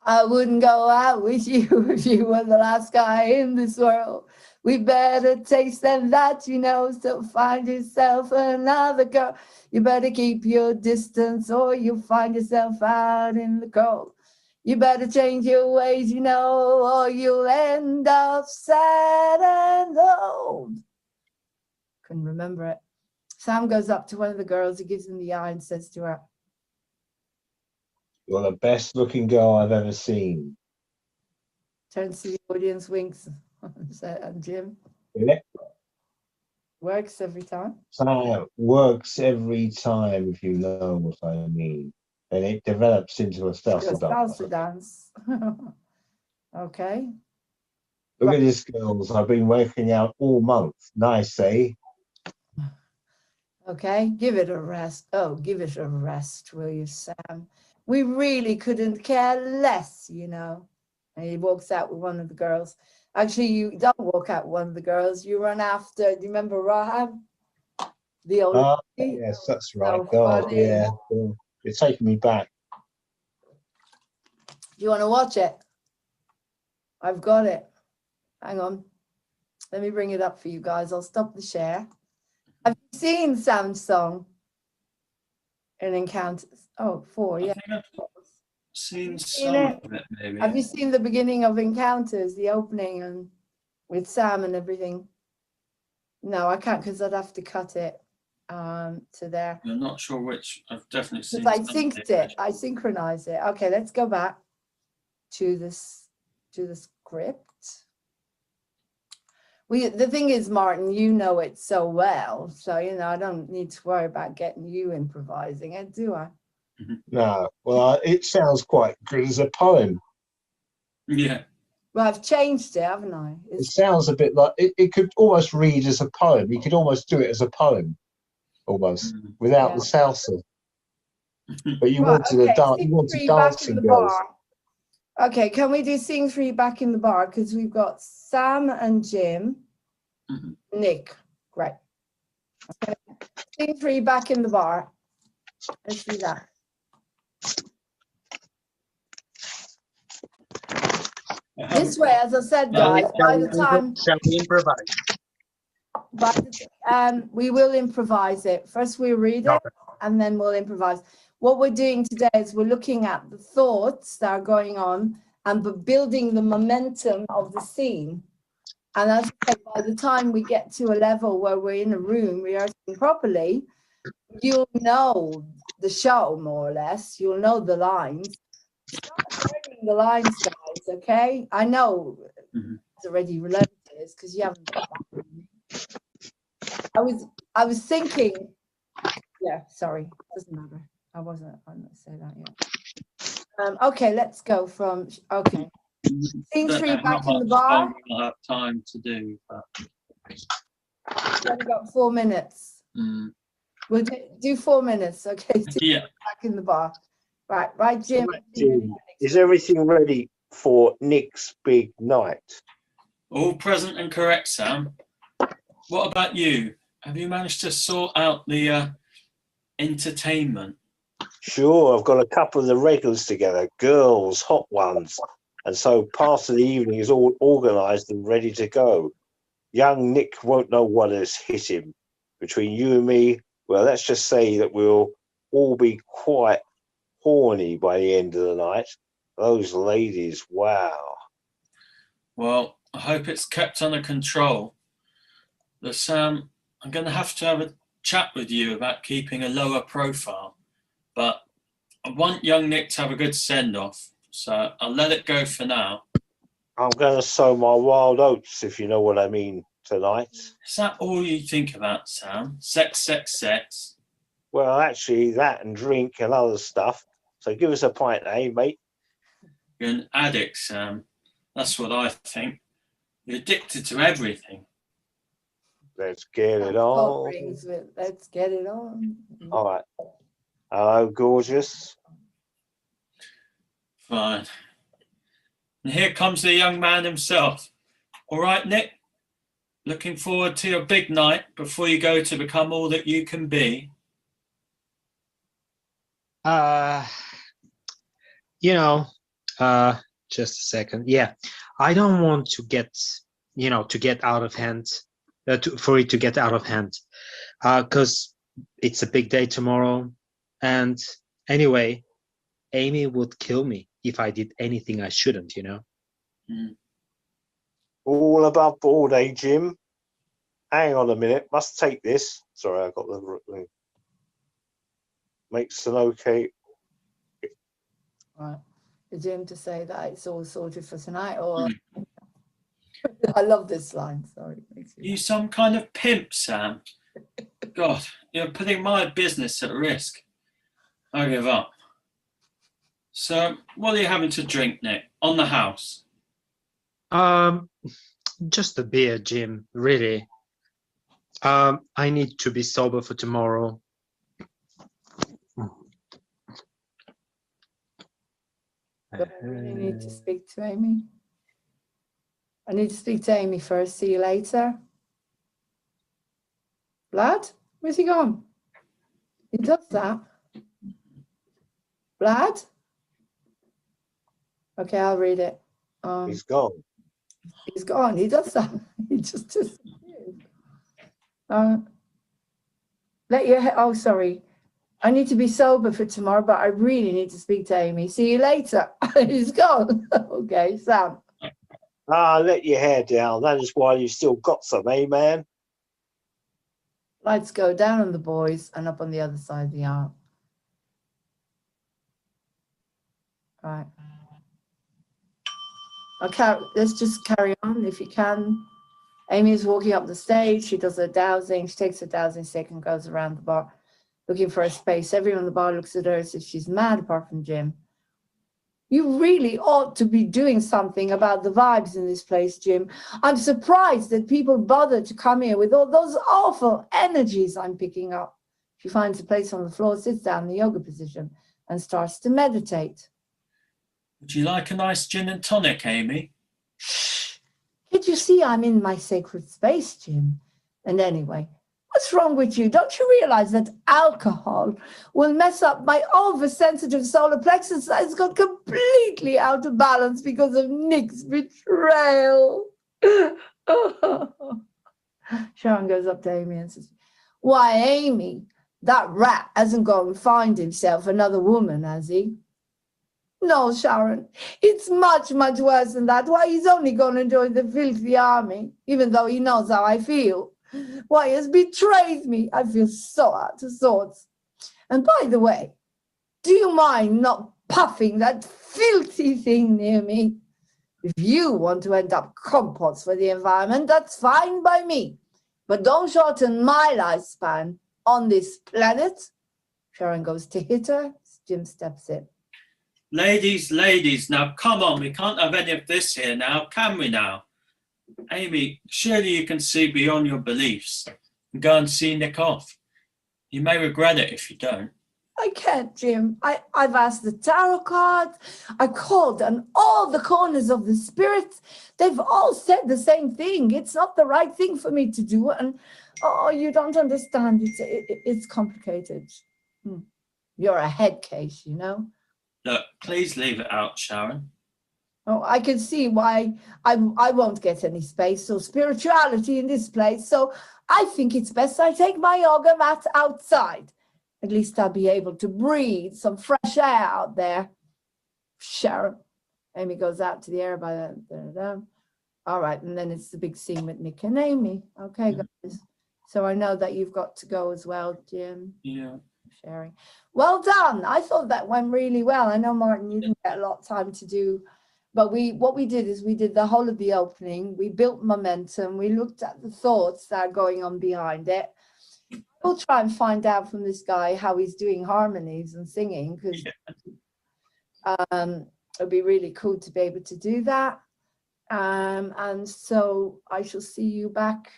I wouldn't go out with you if you were the last guy in this world. We better taste than that, you know, so find yourself another girl. You better keep your distance or you'll find yourself out in the cold. You better change your ways, you know, or you'll end up sad and old. Couldn't remember it. Sam goes up to one of the girls, he gives him the eye and says to her, You're the best looking girl I've ever seen. turns to the audience, winks, and Jim. It Works every time. works every time, if you know what I mean. And it develops into a salsa dance. Salsa dance. Okay. Look at this, girls. I've been working out all month. Nice, eh? Okay. Give it a rest. Oh, give it a rest, will you, Sam? We really couldn't care less, you know. And he walks out with one of the girls. Actually, you don't walk out with one of the girls. You run after. Do you remember Rahab? The old lady? Yes, that's right. So God, funny. yeah. You're taking me back. Do you want to watch it? I've got it. Hang on. Let me bring it up for you guys. I'll stop the share. Have you seen Sam's song in Encounters? Oh, 4, yeah. I think I've seen seen some it? of it, maybe. Have you seen the beginning of Encounters, the opening, and with Sam and everything? No, I can't because I'd have to cut it to there. I'm not sure which. I've definitely seen. Because I some of synced it. I synchronized it. Okay, let's go back to this, to the script. The thing is, Martin, you know it so well, so you know I don't need to worry about getting you improvising it, do I? No, well, it sounds quite good as a poem. Yeah. Well, I've changed it, haven't I? It sounds a bit like it could almost read as a poem. You could almost do it as a poem, almost Mm. without Yeah. the salsa. But you Right, wanted okay, a dance. You scene wanted 3 back in dancing the girls. bar. Okay, can we do scene 3 back in the bar? Because we've got Sam and Jim, Mhm. Nick. Great. Okay. Scene 3 back in the bar. Let's do that. This way, as I said, guys, by the time Shall we improvise? we will improvise it. First we read it Okay. and then we'll improvise. What we're doing today is we're looking at the thoughts that are going on and building the momentum of the scene. And as I said, by the time we get to a level where we're in a room rehearsing properly, you'll know the show more or less. You'll know the lines. Start learning the lines, guys, okay? I know Mhm. it's already learned this because you haven't got that with me. I was thinking, yeah, sorry, doesn't matter. I'm not say that yet. Okay, let's go from, okay. Scene Don't 3 know back how in the much bar. longer I'll have time to do, but We've only got 4 minutes. mm, We'll do 4 minutes, okay? Scene yeah. back in the bar. Right, Jim. Right, Jim, is everything ready for Nick's big night? All present and correct, Sam. What about you? Have you managed to sort out the entertainment? Sure, I've got a couple of the regulars together, girls, hot ones, and so part of the evening is all organised and ready to go. Young Nick won't know what has hit him. Between you and me, well, let's just say that we'll all be quite horny by the end of the night. Those ladies, wow. Well, I hope it's kept under control. But Sam, I'm going to have a chat with you about keeping a lower profile. But I want young Nick to have a good send-off, so I'll let it go for now. I'm going to sow my wild oats, if you know what I mean, tonight. Is that all you think about, Sam? Sex, sex, sex? Well, actually, that and drink and other stuff. So give us a pint, eh, mate? You're an addict, Sam. That's what I think. You're addicted to everything. Let's get it What on. brings it? Let's get it on. All right. Hello, gorgeous. Fine. And here comes the young man himself. All right, Nick? Looking forward to your big night before you go to become all that you can be. You know, just a second. Yeah, I don't want to get, to get out of hand, for it to get out of hand, because it's a big day tomorrow. And anyway, Amy would kill me if I did anything I shouldn't, Mm. All above board, eh, Jim? Hang on a minute. Must take this. Sorry, I got the makes an okay. Right. Is Jim to say that it's all sorted for tonight, or I love this line. Sorry, makes me You some kind of pimp, Sam. God, you're putting my business at risk. I give up. So, what are you having to drink, Nick? On the house? Just a beer, Jim. Really. I need to be sober for tomorrow. I really need to speak to Amy. I need to speak to Amy first. See you later. Vlad, where's he gone? He does that. Vlad? Okay, I'll read it. He's gone. He's gone. He does that. He just disappeared. Let your head. Oh, sorry. I need to be sober for tomorrow, but I really need to speak to Amy. See you later. He's gone. Okay, Sam. Ah, let your hair down. That is why you still got some, eh, man? Lights go down on the boys and up on the other side of the arm. Right. Okay, let's just carry on if you can. Amy is walking up the stage. She does her dowsing. She takes her dowsing stick and goes around the bar looking for a space. Everyone in the bar looks at her as if she's mad, apart from Jim. You really ought to be doing something about the vibes in this place, Jim. I'm surprised that people bother to come here with all those awful energies I'm picking up. She finds a place on the floor, sits down in the yoga position, and starts to meditate. Would you like a nice gin and tonic, Amy? Shh! Can't you see I'm in my sacred space, Jim? And anyway, what's wrong with you? Don't you realize that alcohol will mess up my oversensitive solar plexus that has got completely out of balance because of Nick's betrayal? Sharon goes up to Amy and says, why, Amy, that rat hasn't gone and find himself another woman, has he? No, Sharon, it's much, much worse than that. Why, he's only going to join the filthy army, even though he knows how I feel. Why, he has betrayed me. I feel so out of sorts. And by the way, do you mind not puffing that filthy thing near me? If you want to end up compost for the environment, that's fine by me. But don't shorten my lifespan on this planet. Sharon goes to hit her. Jim steps in. Ladies, ladies, now come on, we can't have any of this here now, can we now? Amy, surely you can see beyond your beliefs and go and see Nick off. You may regret it if you don't. I can't, Jim. I've asked the tarot cards. I called on all the corners of the spirits. They've all said the same thing. It's not the right thing for me to do. And, oh, you don't understand. It's complicated. You're a head case, you know. Look, please leave it out, Sharon. Oh, I can see why I won't get any space or spirituality in this place. So I think it's best I take my yoga mat outside. At least I'll be able to breathe some fresh air out there. Sharon. Amy goes out to the air by the... All right, and then it's the big scene with Nick and Amy. Okay, guys. So I know that you've got to go as well, Jim. Yeah. Sharing. Well done. I thought that went really well. I know, Martin, you didn't get a lot of time to do, but what we did is we did the whole of the opening. We built momentum. We looked at the thoughts that are going on behind it. We'll try and find out from this guy how he's doing harmonies and singing, because it'd be really cool to be able to do that. And so I shall see you back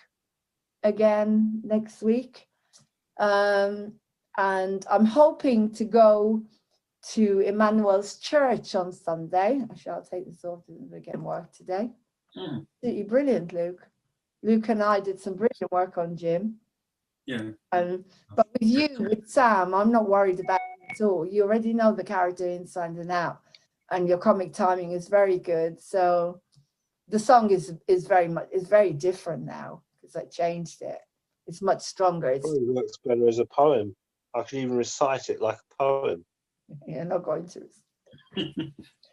again next week. And I'm hoping to go to Emmanuel's church on Sunday. Actually, I'll take this off to begin work today. Absolutely brilliant, Luke. Luke and I did some brilliant work on Jim. Yeah. But with you, with Sam, I'm not worried about it at all. You already know the character inside and out, and your comic timing is very good. So the song is very different now because I changed it. It's much stronger. It probably works better as a poem. I could even recite it like a poem. You're not going to.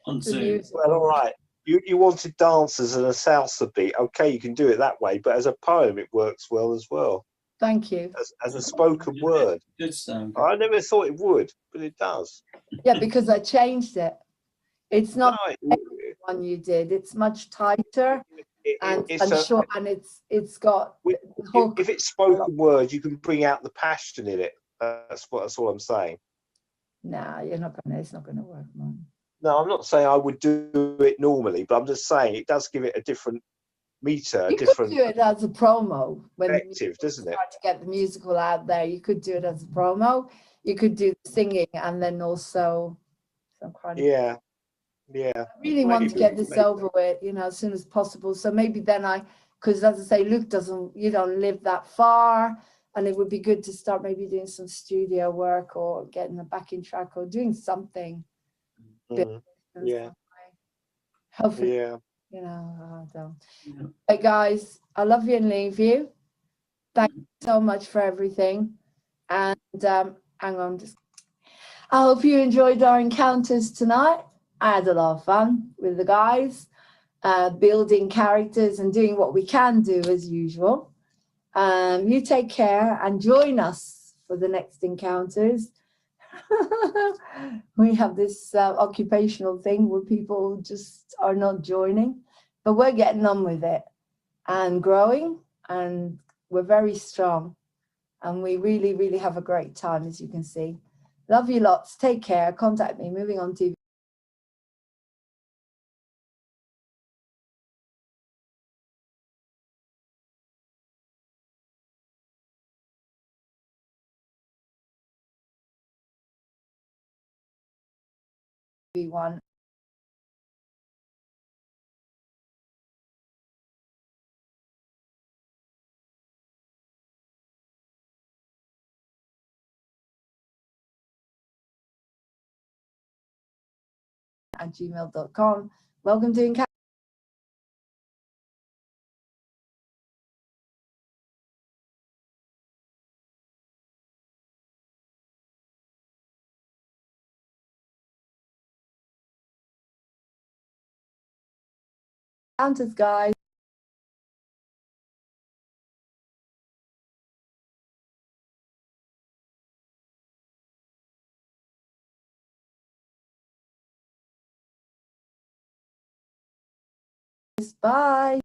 On Zoom. Well, all right. You wanted dancers and a salsa beat. Okay, you can do it that way, but as a poem, it works well as well. Thank you. As a spoken word. Good sound. I never thought it would, but it does. Yeah, because I changed it. It's not No, the one you did. It's much tighter and short, and it's got the hook. If it's spoken word, you can bring out the passion in it. That's all I'm saying. Nah, you're not gonna. It's not gonna work, man. No, I'm not saying I would do it normally, but I'm just saying it does give it a different meter, You could do it as a promo when doesn't it? Start to get the musical out there. You could do it as a promo. You could do the singing and then also some kind of. Yeah. I really want to get this over with, as soon as possible. So maybe then because as I say, Luke you don't live that far, and it would be good to start maybe doing some studio work or getting a backing track or doing something. Yeah. Hopefully, Yeah. you know, I don't. Yeah. Hey guys, I love you and leave you. Thank you so much for everything. And hang on, just I hope you enjoyed our encounters tonight. I had a lot of fun with the guys, building characters and doing what we can do as usual. You take care and join us for the next encounters. We have this occupational thing where people just are not joining, but we're getting on with it and growing, and we're very strong, and we really, really have a great time, as you can see. Love you lots. Take care. Contact me. Moving on TV. One at gmail.com. Welcome to Encounter. Encounters, guys. Bye.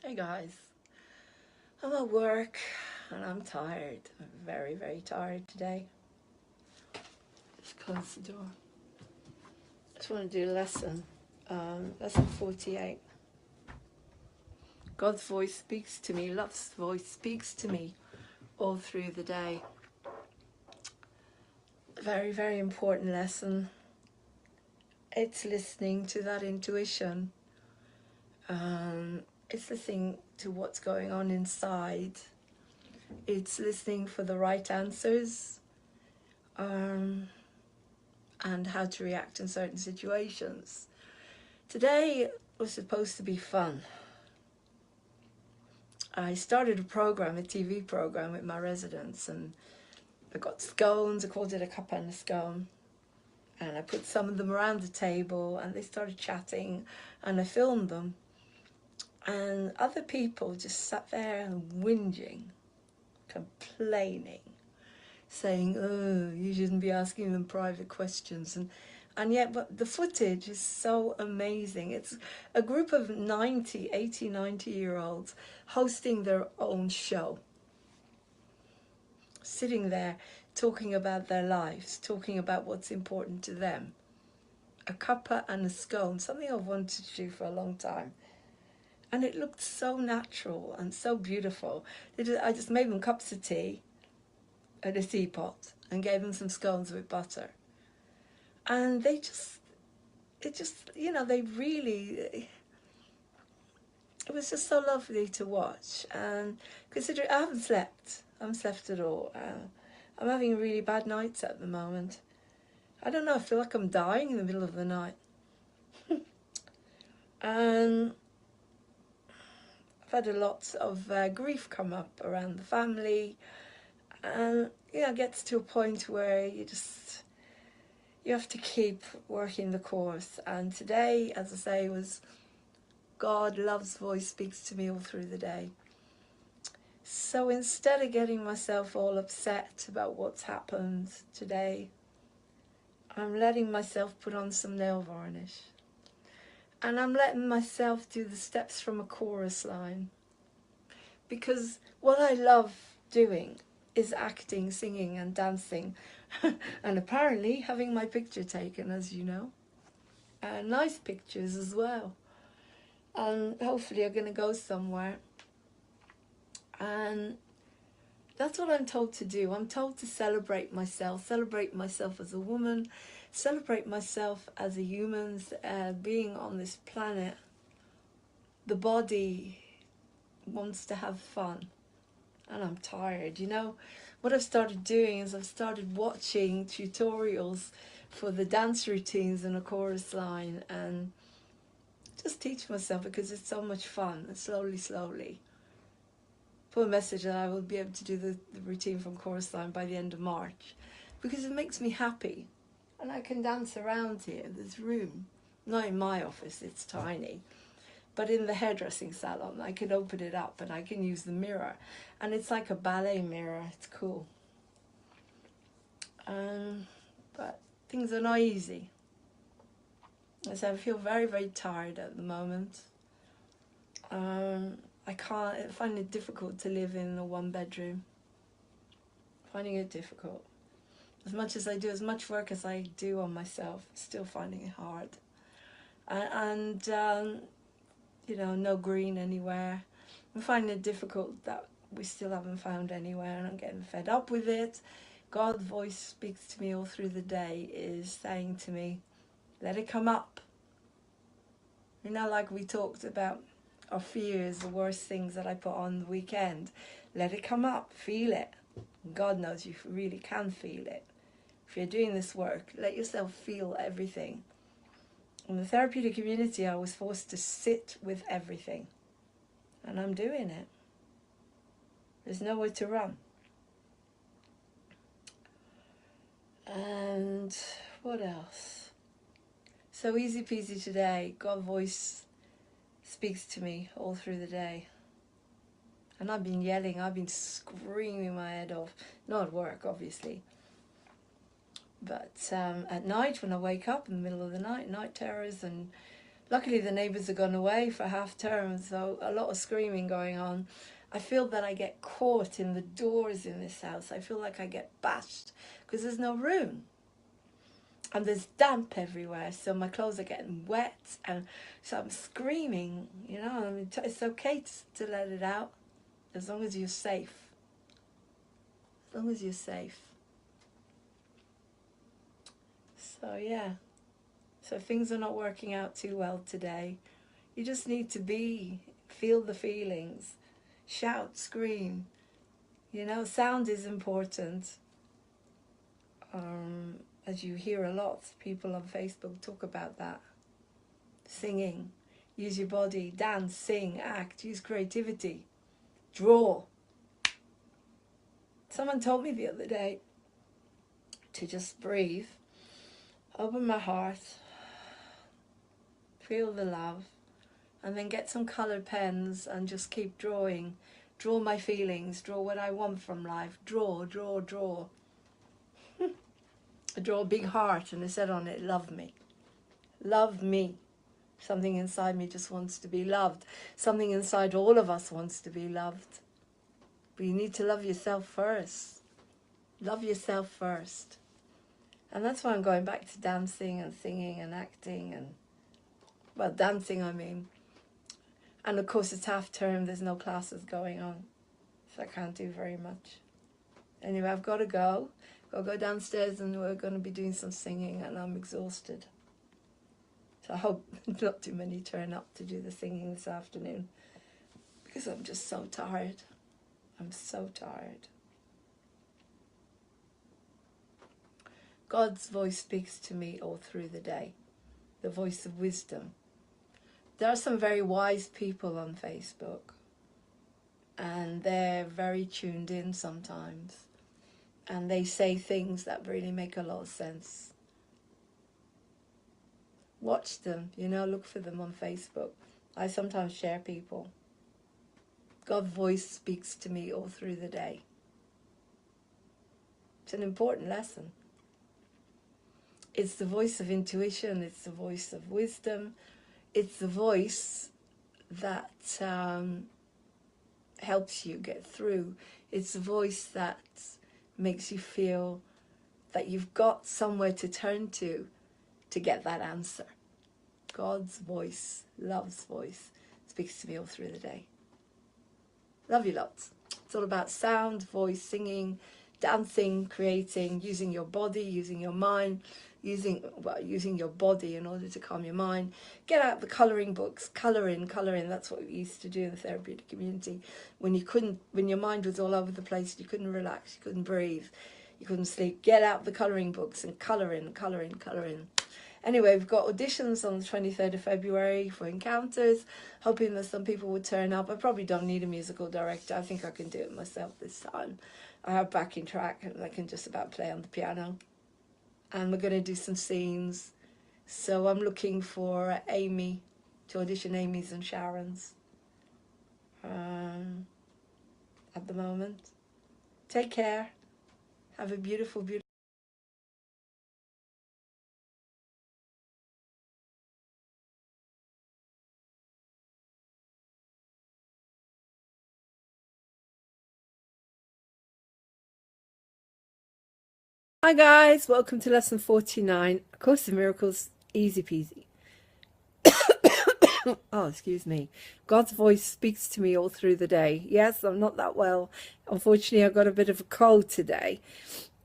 Hey guys, I'm at work and I'm tired. I'm very, very tired today. Just close the door. Just want to do a lesson. Lesson 48. God's voice speaks to me, love's voice speaks to me all through the day. Very, very important lesson. It's listening to that intuition. It's listening to what's going on inside. It's listening for the right answers, and how to react in certain situations. Today was supposed to be fun. I started a program, a TV program with my residents, and I got scones. I called it a cuppa and a scone. And I put some of them around the table and they started chatting and I filmed them. And other people just sat there and whinging, complaining, saying, oh, you shouldn't be asking them private questions. And yet, but the footage is so amazing. It's a group of 90-year-olds hosting their own show, sitting there talking about their lives, talking about what's important to them. A cuppa and a scone, something I've wanted to do for a long time. And it looked so natural and so beautiful. I just made them cups of tea at a teapot and gave them some scones with butter. And they it was just so lovely to watch. And considering I haven't slept at all. I'm having really bad nights at the moment. I don't know, I feel like I'm dying in the middle of the night. And I've had a lot of grief come up around the family. And it gets to a point where you have to keep working the course. And today, as I say, was God, love's voice speaks to me all through the day. So instead of getting myself all upset about what's happened today, I'm letting myself put on some nail varnish. And I'm letting myself do the steps from a chorus line. Because what I love doing is acting, singing and dancing. And apparently having my picture taken, as you know. Nice pictures as well. And hopefully I'm going to go somewhere. And that's what I'm told to do. I'm told to celebrate myself as a woman, celebrate myself as a human, being on this planet. The body wants to have fun. And I'm tired, What I've started doing is I've started watching tutorials for the dance routines and a chorus line and just teach myself because it's so much fun. And slowly put a message that I will be able to do the routine from chorus line by the end of March because it makes me happy. And I can dance around here. There's room. Not in my office, it's tiny. But in the hairdressing salon, I can open it up and I can use the mirror. And it's like a ballet mirror. It's cool. But things are not easy. So I feel very, very tired at the moment. I find it difficult to live in a one bedroom. Finding it difficult. As much as I do, as much work as I do on myself, still finding it hard. And no green anywhere. I'm finding it difficult that we still haven't found anywhere and I'm getting fed up with it. God's voice speaks to me all through the day, is saying to me, let it come up. Like we talked about our fears, the worst things that I put on the weekend. Let it come up, feel it. God knows you really can feel it. If you're doing this work, let yourself feel everything. In the therapeutic community, I was forced to sit with everything. And I'm doing it. There's nowhere to run. And what else? So easy peasy today. God's voice speaks to me all through the day. And I've been yelling, I've been screaming my head off. Not at work, obviously. But at night, when I wake up in the middle of the night terrors and Luckily, the neighbours have gone away for half term, so a lot of screaming going on. I feel that I get caught in the doors in this house. I feel like I get bashed because there's no room. And there's damp everywhere, so my clothes are getting wet, and so I'm screaming, you know. I mean, it's okay to let it out, as long as you're safe. As long as you're safe. So yeah, so things are not working out too well today. You just need to feel the feelings, shout, scream. You know, sound is important. As you hear a lot, people on Facebook talk about that. Singing, use your body, dance, sing, act, use creativity, draw. Someone told me the other day to just breathe, open my heart, feel the love, and then get some colored pens and just keep drawing. Draw my feelings, draw what I want from life, draw, draw, draw. I draw a big heart and it said on it, love me. Love me. Something inside me just wants to be loved. Something inside all of us wants to be loved. But you need to love yourself first. Love yourself first. And that's why I'm going back to dancing and singing and acting and, well, dancing I mean. And of course it's half term, there's no classes going on. So I can't do very much. Anyway, I've got to go. I'll go downstairs and we're going to be doing some singing and I'm exhausted. So I hope not too many turn up to do the singing this afternoon because I'm just so tired. I'm so tired. God's voice speaks to me all through the day, the voice of wisdom. There are some very wise people on Facebook and they're very tuned in sometimes. And they say things that really make a lot of sense. Watch them, you know, look for them on Facebook. I sometimes share people. God's voice speaks to me all through the day. It's an important lesson. It's the voice of intuition, it's the voice of wisdom, it's the voice that helps you get through. It's the voice that makes you feel that you've got somewhere to turn to get that answer. God's voice, love's voice, speaks to me all through the day. Love you lots. It's all about sound, voice, singing, dancing, creating, using your body, using your mind, using your body in order to calm your mind. Get out the colouring books, colour in. That's what we used to do in the therapeutic community. When your mind was all over the place, you couldn't relax, you couldn't breathe, you couldn't sleep. Get out the colouring books and colour in. Anyway, we've got auditions on the 23rd of February for Encounters, hoping that some people would turn up. I probably don't need a musical director. I think I can do it myself this time. I have backing track and I can just about play on the piano. And we're going to do some scenes. So I'm looking for Amy, to audition Amy's and Sharon's at the moment. Take care. Have a beautiful, beautiful. Hi guys, welcome to lesson 49, A Course in Miracles, easy peasy. Oh, excuse me. God's voice speaks to me all through the day. Yes, I'm not that well. Unfortunately, I've got a bit of a cold today.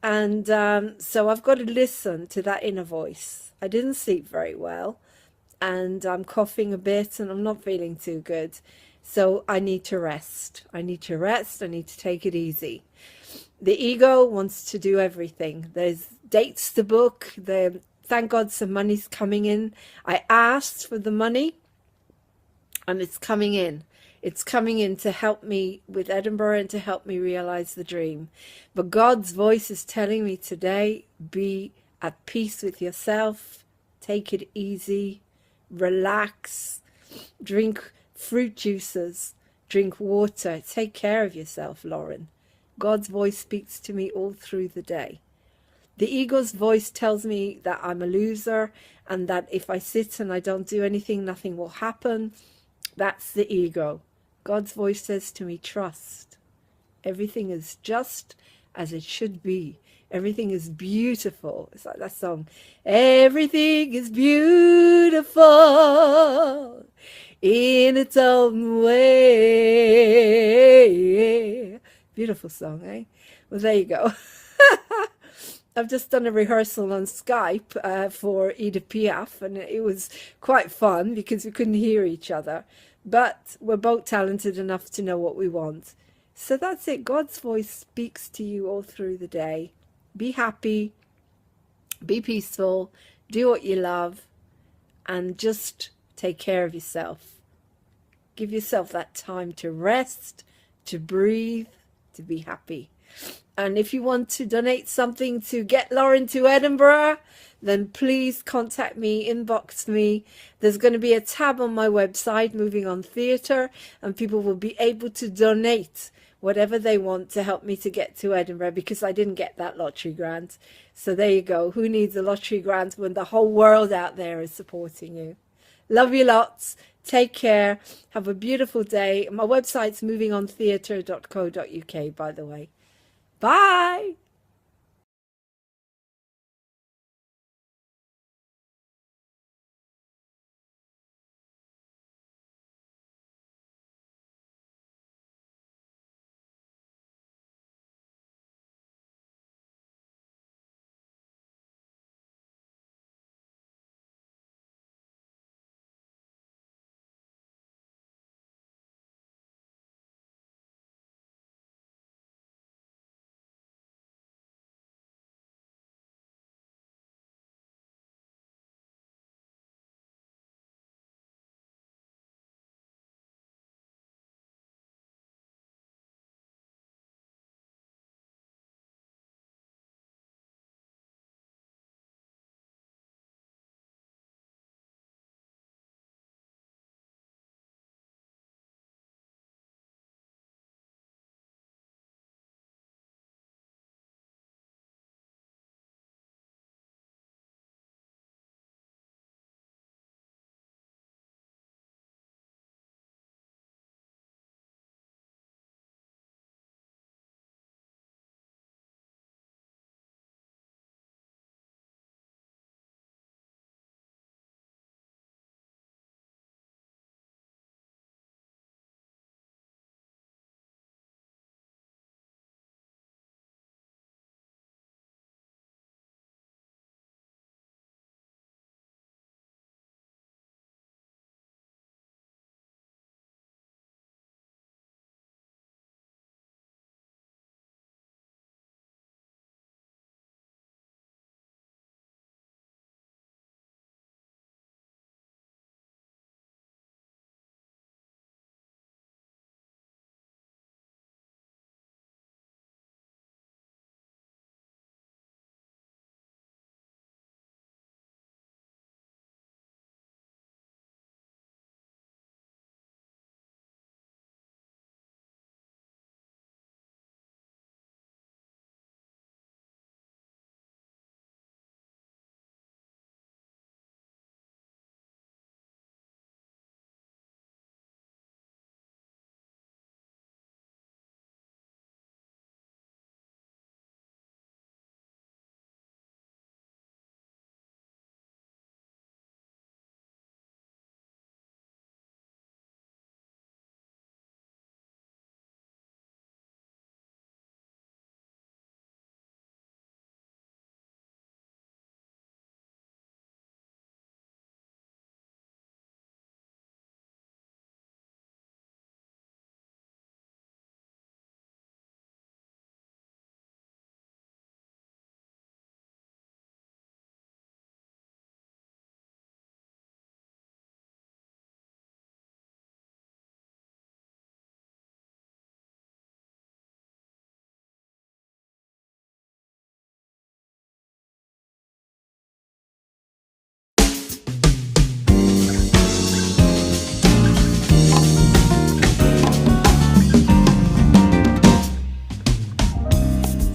And so I've got to listen to that inner voice. I didn't sleep very well and I'm coughing a bit and I'm not feeling too good. So I need to rest. I need to take it easy. The ego wants to do everything. There's dates to book. Thank God some money's coming in. I asked for the money and it's coming in. It's coming in to help me with Edinburgh and to help me realize the dream. But God's voice is telling me today, be at peace with yourself. Take it easy. Relax. Drink fruit juices. Drink water. Take care of yourself, Lauren. God's voice speaks to me all through the day. The ego's voice tells me that I'm a loser and that if I sit and I don't do anything, nothing will happen. That's the ego. God's voice says to me, trust. Everything is just as it should be. Everything is beautiful. It's like that song. Everything is beautiful in its own way. Beautiful song, eh? Well, there you go. I've just done a rehearsal on Skype for Edith Piaf, and it was quite fun because we couldn't hear each other. But we're both talented enough to know what we want. So that's it. God's voice speaks to you all through the day. Be happy, be peaceful, do what you love, and just take care of yourself. Give yourself that time to rest, to breathe, to be happy. And if you want to donate something to get Lauren to Edinburgh, then please contact me, inbox me. There's going to be a tab on my website, Moving On Theatre, and people will be able to donate whatever they want to help me to get to Edinburgh, because I didn't get that lottery grant. So there you go. Who needs a lottery grant when the whole world out there is supporting you? Love you lots. Take care. Have a beautiful day. My website's movingontheatre.co.uk, by the way. Bye.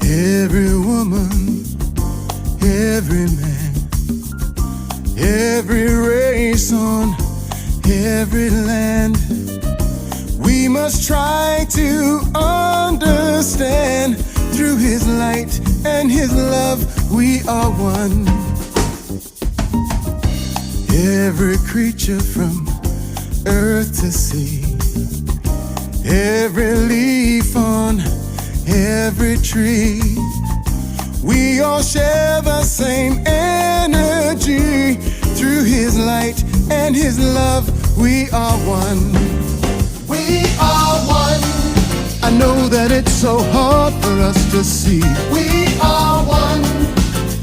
Every woman every man, every race on every land. We must try to understand. Through his light and his love, we are one. Every creature from earth to sea, every leaf on every tree, we all share the same energy. Through his light and his love, we are one. We are one. I know that it's so hard for us to see. We are one.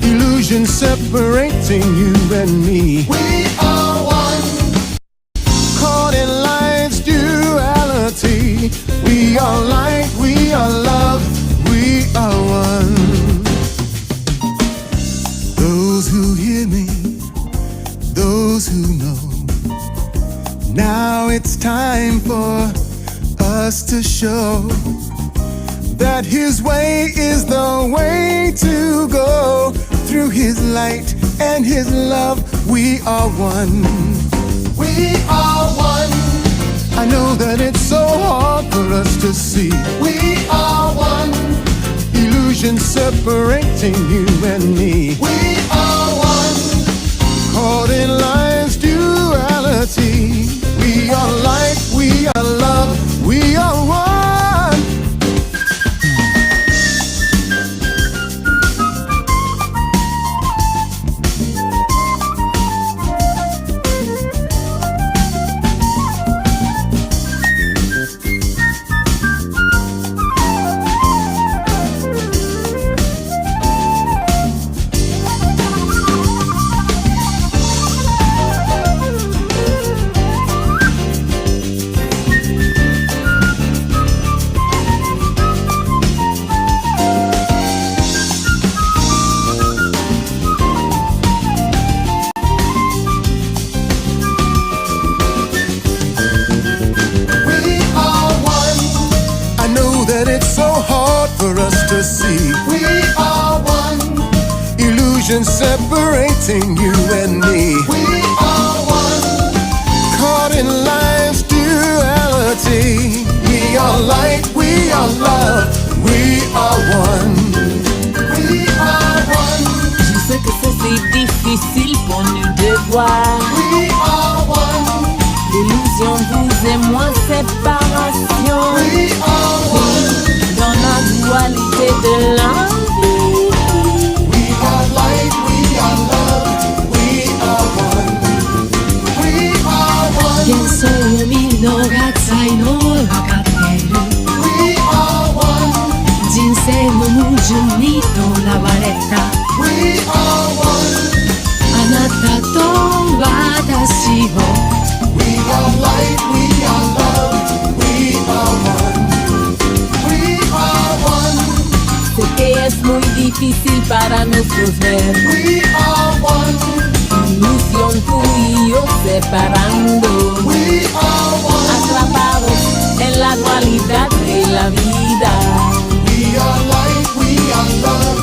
Illusion separating you and me. We are one. Caught in life's duality. We are light, we are love, we are one. Those who hear me, those who know, now it's time for us to show that his way is the way to go. Through his light and his love, we are one. We are one. I know that it's so hard for us to see. We are one. Illusion separating you and me. We are one. Caught in life's duality. We are light, we are love, we are one. For us to see, we are one. Illusion separating you and me. We are one. Caught in life's duality. We are light, we are love, we are one. We are one. Je sais que c'est difficile pour nous de voir. We are one. L'illusion, vous et moi, séparation. We are one. Dans la dualité de la vie. We are light, we are love, we are one. We are one. 幻想見逃才の分かってる。We are one. 人生の矛盾にとらわれた。We are one. あなたと私を。We are light, we are love, we are one. Sé que es muy difícil para nosotros ver. We are one. Ilusión tú y yo separando. We are one. Atrapados en la dualidad de la vida. We are light, we are love.